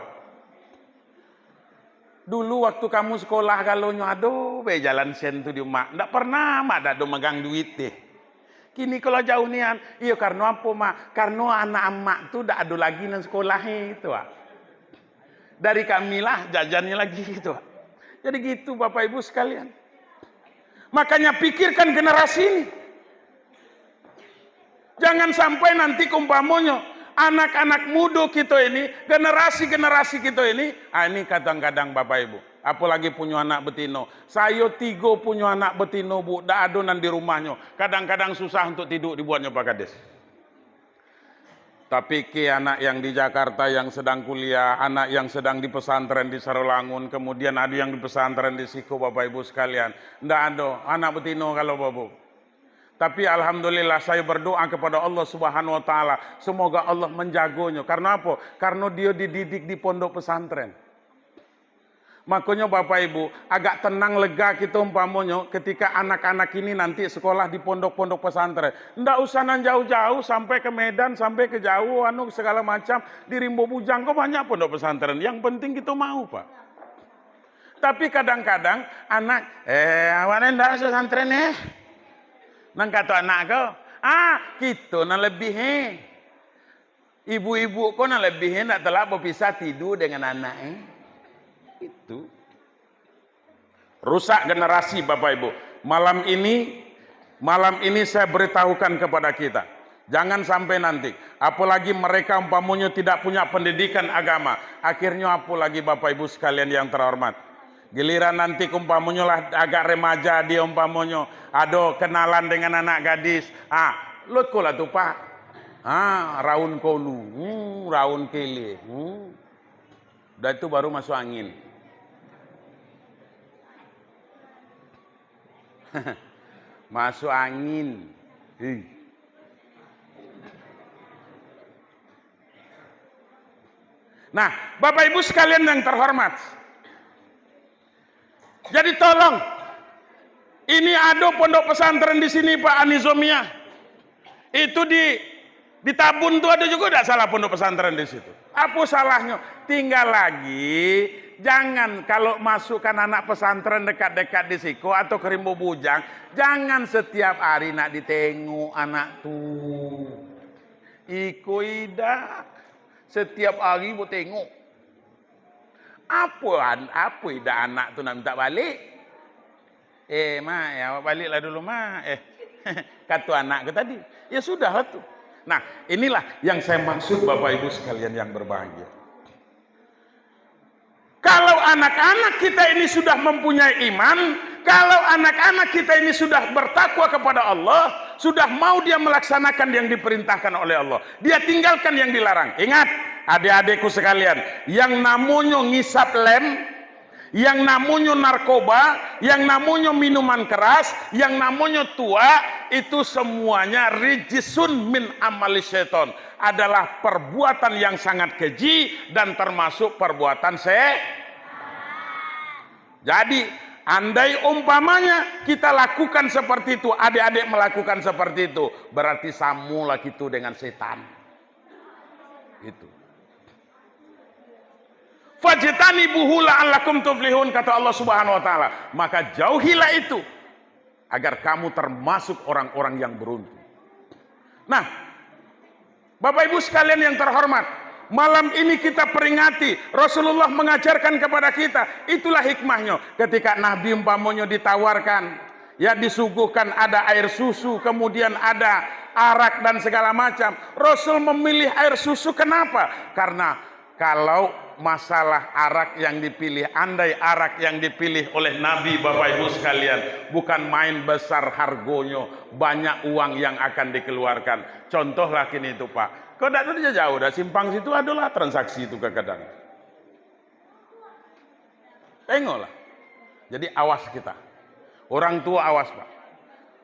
Dulu waktu kamu sekolah kalau nyado be jalan sen tu di mak. Ndak pernah mak dak do megang duit deh. Kini kalau jauh nian, iya karena apa mak? Karena anak mak tu dak ada lagi nang sekolah itu. Dari kamilah jajannya lagi gitu. Jadi gitu Bapak Ibu sekalian. Makanya pikirkan generasi ini. Jangan sampai nanti kumpamonya anak-anak muda kita ini, generasi-generasi kita ini kadang-kadang Bapak Ibu, apalagi punya anak betino. Saya 3 punya anak betino Bu, dak adonan di rumahnya. Kadang-kadang susah untuk tidur dibuatnya Pak Kades. Tapi ke anak yang di Jakarta yang sedang kuliah, anak yang sedang di pesantren di Sarolangun, kemudian ada yang di pesantren di Siko Bapak Ibu sekalian. Ndak ada anak betino kalau Bapak. Tapi alhamdulillah saya berdoa kepada Allah Subhanahu wa taala, semoga Allah menjaganya. Karena apa? Karena dia dididik di pondok pesantren. Makanya Bapak Ibu, agak tenang lega kita umpamanya ketika anak-anak ini nanti sekolah di pondok-pondok pesantren. Ndak usah nan jauh-jauh sampai ke Medan, sampai ke jauh segala macam di Rimbo Bujang kok banyak pondok pesantren. Yang penting kita mau, Pak. Tapi kadang-kadang anak awak ndak usah pesantren nang kata anak kau, kita nak lebih ibu-ibu kau nak lebih nak telah berpisah tidur dengan anak itu. Rusak generasi Bapak Ibu. Malam ini saya beritahukan kepada kita, jangan sampai nanti, apalagi mereka umpamanya tidak punya pendidikan agama, akhirnya apalagi Bapak Ibu sekalian yang terhormat. Giliran nanti umpamanya lah agak remaja dia umpamanya ada kenalan dengan anak gadis. Lot ko lah tu Pak. Raun kolu, raun kele. Dan itu baru masuk angin. Masuk angin. Nah, Bapak Ibu sekalian yang terhormat. Jadi tolong, ini ada pondok pesantren di sini Pak Anizomia. Itu di Tabun tuh ada juga tidak salah pondok pesantren di situ. Apa salahnya? Tinggal lagi, jangan kalau masukkan anak pesantren dekat-dekat di Siko atau ke Rimbo Bujang, jangan setiap hari nak ditengok anak tuh. Iko ida setiap hari mau tengok. Apa ida anak tu nak minta balik? Mak, ya baliklah dulu mak. Kata anak ke tadi. Ya sudahlah tu. Nah, inilah yang saya maksud Bapak Ibu sekalian yang berbahagia. Kalau anak-anak kita ini sudah mempunyai iman, kalau anak-anak kita ini sudah bertakwa kepada Allah, sudah mau dia melaksanakan yang diperintahkan oleh Allah, dia tinggalkan yang dilarang. Ingat, adik-adikku sekalian, yang namanya ngisap lem, yang namanya narkoba, yang namanya minuman keras, yang namanya tua, itu semuanya rijisun min amali syaiton, adalah perbuatan yang sangat keji dan termasuk perbuatan Jadi andai umpamanya kita lakukan seperti itu, adik-adik melakukan seperti itu, berarti samulah gitu dengan setan. Itu. Fajtanibuhu la'allakum tuflihun, kata Allah Subhanahu wa taala. Maka jauhilah itu agar kamu termasuk orang-orang yang beruntung. Nah, Bapak Ibu sekalian yang terhormat, malam ini kita peringati, Rasulullah mengajarkan kepada kita, itulah hikmahnya. Ketika Nabi umpamanya ditawarkan, ya disuguhkan ada air susu, kemudian ada arak dan segala macam, Rasul memilih air susu. Kenapa? Karena kalau masalah arak yang dipilih, andai arak yang dipilih oleh Nabi, Bapak Ibu sekalian, bukan main besar hargonya, banyak uang yang akan dikeluarkan. Contoh lah kini itu Pak, kau tidak ada jauh, dah simpang situ adalah transaksi itu kadang. Tengoklah. Jadi awas kita, orang tua awas Pak.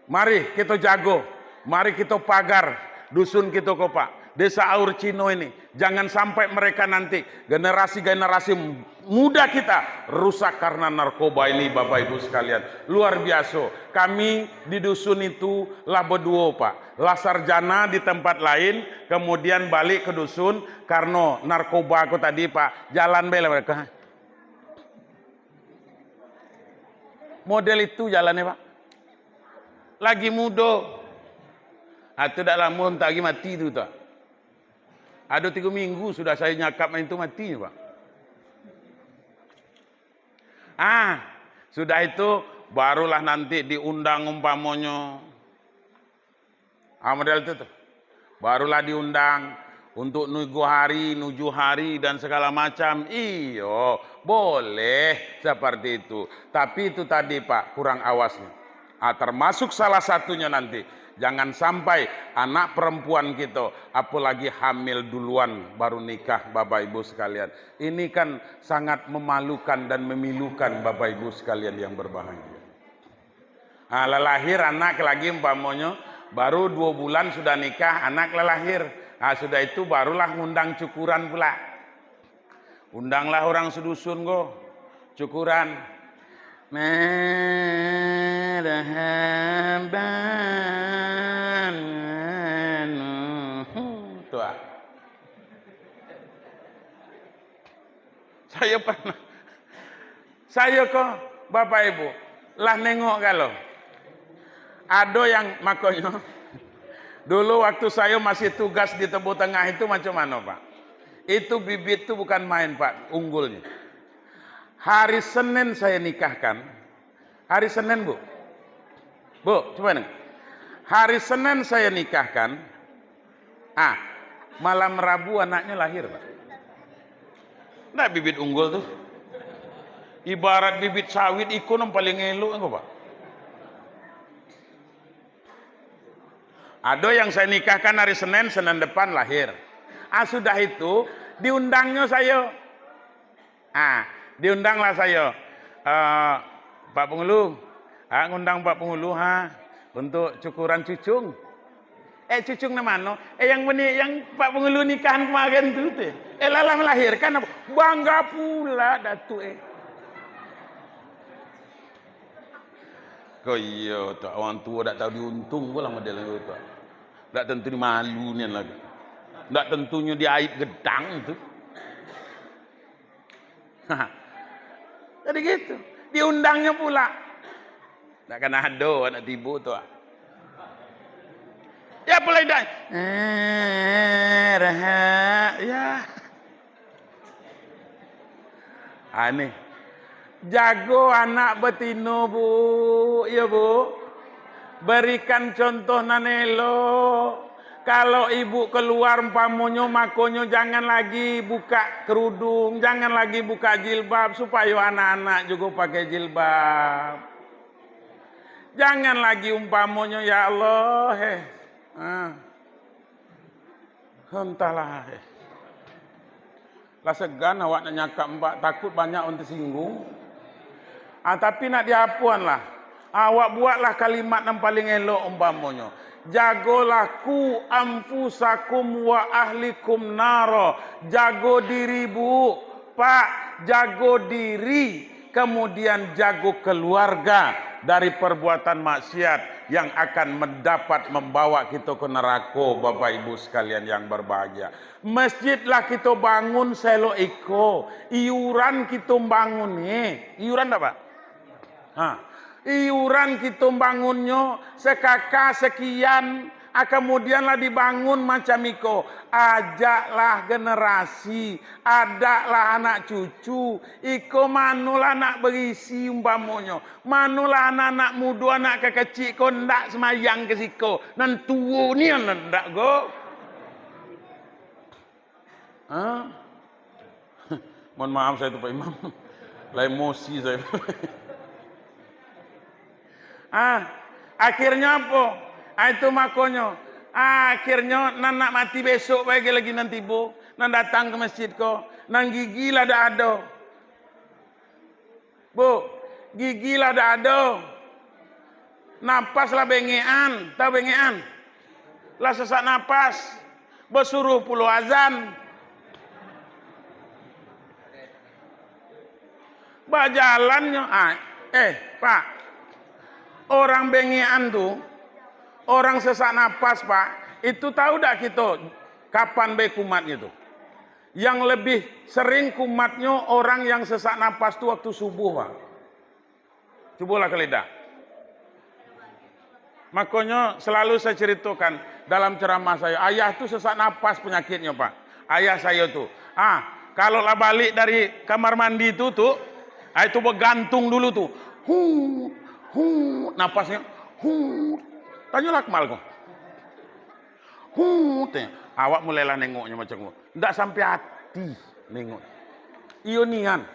Mari kita jago, mari kita pagar dusun kita kok Pak, desa Aur Cino ini, jangan sampai mereka nanti generasi-generasi muda kita rusak karena narkoba ini. Bapak Ibu sekalian, luar biasa. Kami di dusun itu lah berdua Pak, lah sarjana di tempat lain, kemudian balik ke dusun karena narkoba aku tadi Pak, jalan bela mereka. Model itu jalannya Pak, lagi muda. Itu tak lama tak lagi mati itu tak. Ada 3 minggu sudah saya nyakap itu mati Pak. Sudah itu barulah nanti diundang umpamanya. Model itu tuh. Barulah diundang untuk nuju hari dan segala macam. Iyo, boleh seperti itu. Tapi itu tadi Pak, kurang awasnya. Termasuk salah satunya nanti, jangan sampai anak perempuan kita, apalagi hamil duluan baru nikah Bapak Ibu sekalian. Ini kan sangat memalukan dan memilukan Bapak Ibu sekalian yang berbahagia. Lahir anak lagi umpamanya, baru 2 bulan sudah nikah, anak lahir. Sudah itu barulah ngundang cukuran pula. Undanglah orang sedusun go, cukuran. Marhaban. Tuh. Saya kok Bapak Ibu lah nengok kalau ada yang makanya dulu waktu saya masih tugas di Tebu Tengah itu macam mana Pak, itu bibit itu bukan main Pak, unggulnya. Hari Senin saya nikahkan. Hari Senin Bu, coba nih. Hari Senin saya nikahkan. Malam Rabu anaknya lahir Pak. Nah bibit unggul tuh, ibarat bibit sawit ikon yang paling elok enggak Pak. Ada yang saya nikahkan hari Senin, Senin depan lahir. Sudah itu diundangnya saya. Diundanglah saya, Pak Pengulu, ngundang Pak Pengulu untuk cukuran cucung. Cucung mana? Yang Pak Pengulu nikahan kemarin itu teh. Lalah melahirkan, bangga pula Datuk. Kau iya, tak orang tua tak tahu diuntung pula model itu. Tak tentu dimalunya lagi. Tak tentunya dia aib gedang itu. Jadi gitu, diundangnya pula. Tak kena ada anak tibu tu. Ya pula dah. Ya. Aneh. Jago anak betina Bu, ya Bu. Berikan contoh nanelo. Kalau ibu keluar umpamanya makonyo jangan lagi buka kerudung, jangan lagi buka jilbab supaya anak-anak juga pakai jilbab. Jangan lagi umpamanya ya Allah, entahlah. Lah segan awak nak nyakap mbak, takut banyak orang tersinggung. Tapi nak diapuan lah. Awak buatlah kalimat yang paling elok umpamanya. Jagolah ku anfusakum wa ahlikum naro. Jago diri bu, Pak. Jago diri. Kemudian jago keluarga dari perbuatan maksiat yang akan mendapat membawa kita ke neraka, Bapak Ibu sekalian yang berbahagia. Masjidlah kita bangun selo iko. Iuran kita bangun nih. Iuran tak Pak? Iuran kita bangunnya sekaka sekian. Kemudianlah dibangun macam iko. Ajaklah generasi, adaklah anak cucu. Iko manulah nak berisi umpamonya. Manulah anak-anak muda, anak kekecil ko ndak semayang ke siko. Nan tua ni ndak go. Mohon maaf saya tu Pak Imam. Lah emosi saya. Akhirnya apa? Itu makanya akhirnya nan nak mati besok lagi nanti bu, nan datang ke masjid ko, nan gigi lah dah ada. Bu, gigi lah dah ada. Napas lah bengean, tahu bengean? Lah sesak napas, bersuruh puluh azan. Bajalannya, Pak, orang bengean tuh, orang sesak napas Pak, itu tahu tak kita kapan kumatnya itu? Yang lebih sering kumatnya orang yang sesak napas itu waktu subuh Pak. Cobalah keledak. Makanya selalu saya ceritakan dalam ceramah saya, ayah itu sesak napas penyakitnya Pak. Ayah saya tuh, kalau lah balik dari kamar mandi itu bergantung dulu tuh, napasnya, tanyalah Akmal kok. Awak mulailah nengoknya macam itu. Tidak sampai hati nengok. Ionian.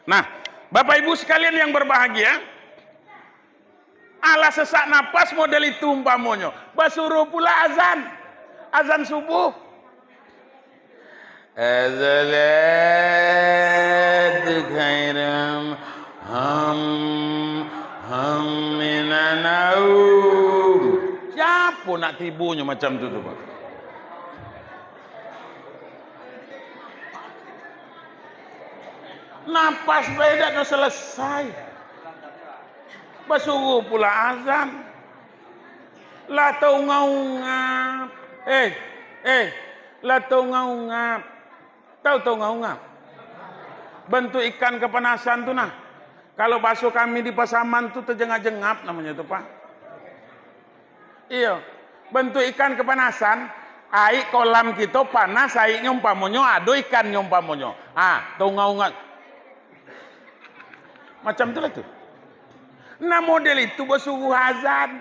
Nah, Bapak Ibu sekalian yang berbahagia, ala sesak napas model itu umpamanya. Basuruh pula azan. Azan subuh. Azalatu khairam minanaum. Siapa nak tibunya macam tu Pak? Napas beda dah selesai. Basuruh pula azan. Lah tau ngap. Lah tau ngap. Tahu ngap. Bentuk ikan kepanasan tu nah. Kalau bakso kami di Pasaman tu terjengap-jengap namanya tu Pak. Iya. Bentuk ikan kepanasan, air kolam kita panas, airnya umpamanya ada ikannya umpamanya. Tahu ngap. Macam tu lah tu. Nah model itu bersuruh azan.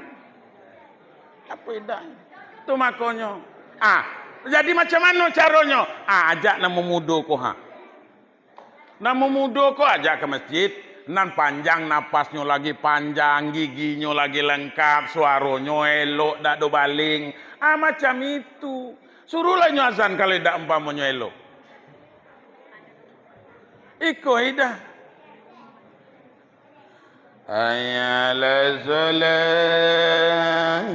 Apa bedanya? Tu makanya. Jadi macam mana caranya? Ajak nama muda ko Nama muda ko ajak ke masjid. Nan panjang napasnya lagi panjang, giginya lagi lengkap, suaranya elok, tak ada baling. Macam itu. Suruhlah azan kalau tak umpamanya elok. Iko hidah. Ayalah salat.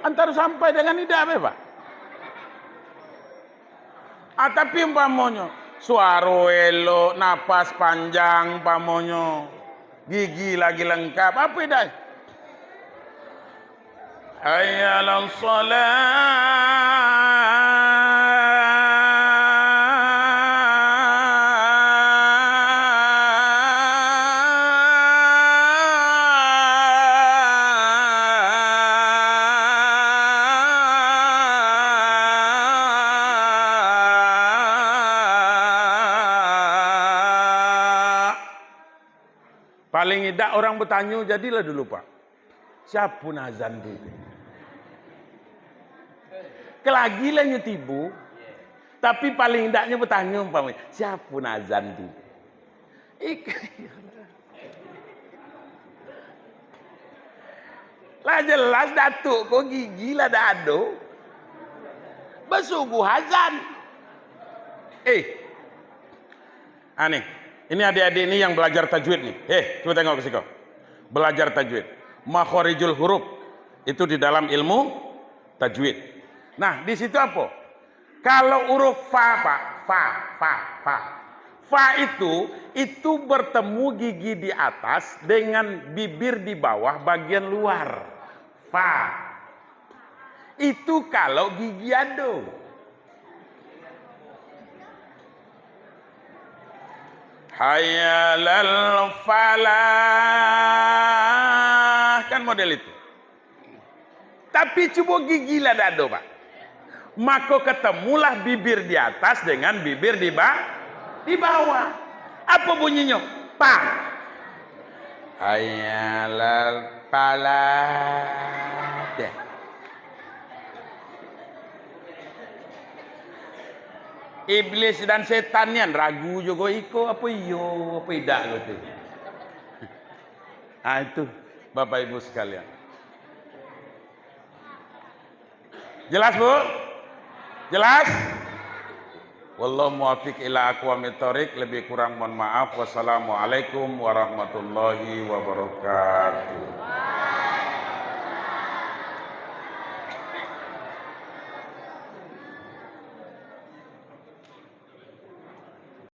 Antar sampai dengan hidah apa Pak? Tapi umpamanya suara elok, napas panjang umpamanya, gigi lagi lengkap, apa hidah? Ayalah salat. Paling tidak orang bertanya, jadilah dulu Pak. Siapa nazan dulu? Kelagilannya tibu, tapi paling tidaknya bertanya umpamanya, siapa nazan dulu? Lah jelas datuk kok gigi lah dah ada. Bersubuh azan. Nih, ini adik-adik ini yang belajar tajwid nih. Coba tengok ke sini. Belajar tajwid. Makhorijul huruf itu di dalam ilmu tajwid. Nah, di situ apa? Kalau huruf fa, Pak, fa itu bertemu gigi di atas dengan bibir di bawah bagian luar. Fa. Itu kalau gigi ado. Hayalal falah, kan model itu. Tapi coba gigi lah dado, Pak. Maka ketemulah bibir di atas dengan bibir di bawah. Apa bunyinya? Pa. Hayalal falah. Iblis dan setannya ragu juga iko apa iyo apa tidak gitu. Itu Bapak Ibu sekalian. Jelas Bu? Jelas? Wallahu muwaffiq ila aqwamit thoriq, lebih kurang mohon maaf. Wassalamualaikum warahmatullahi wabarakatuh.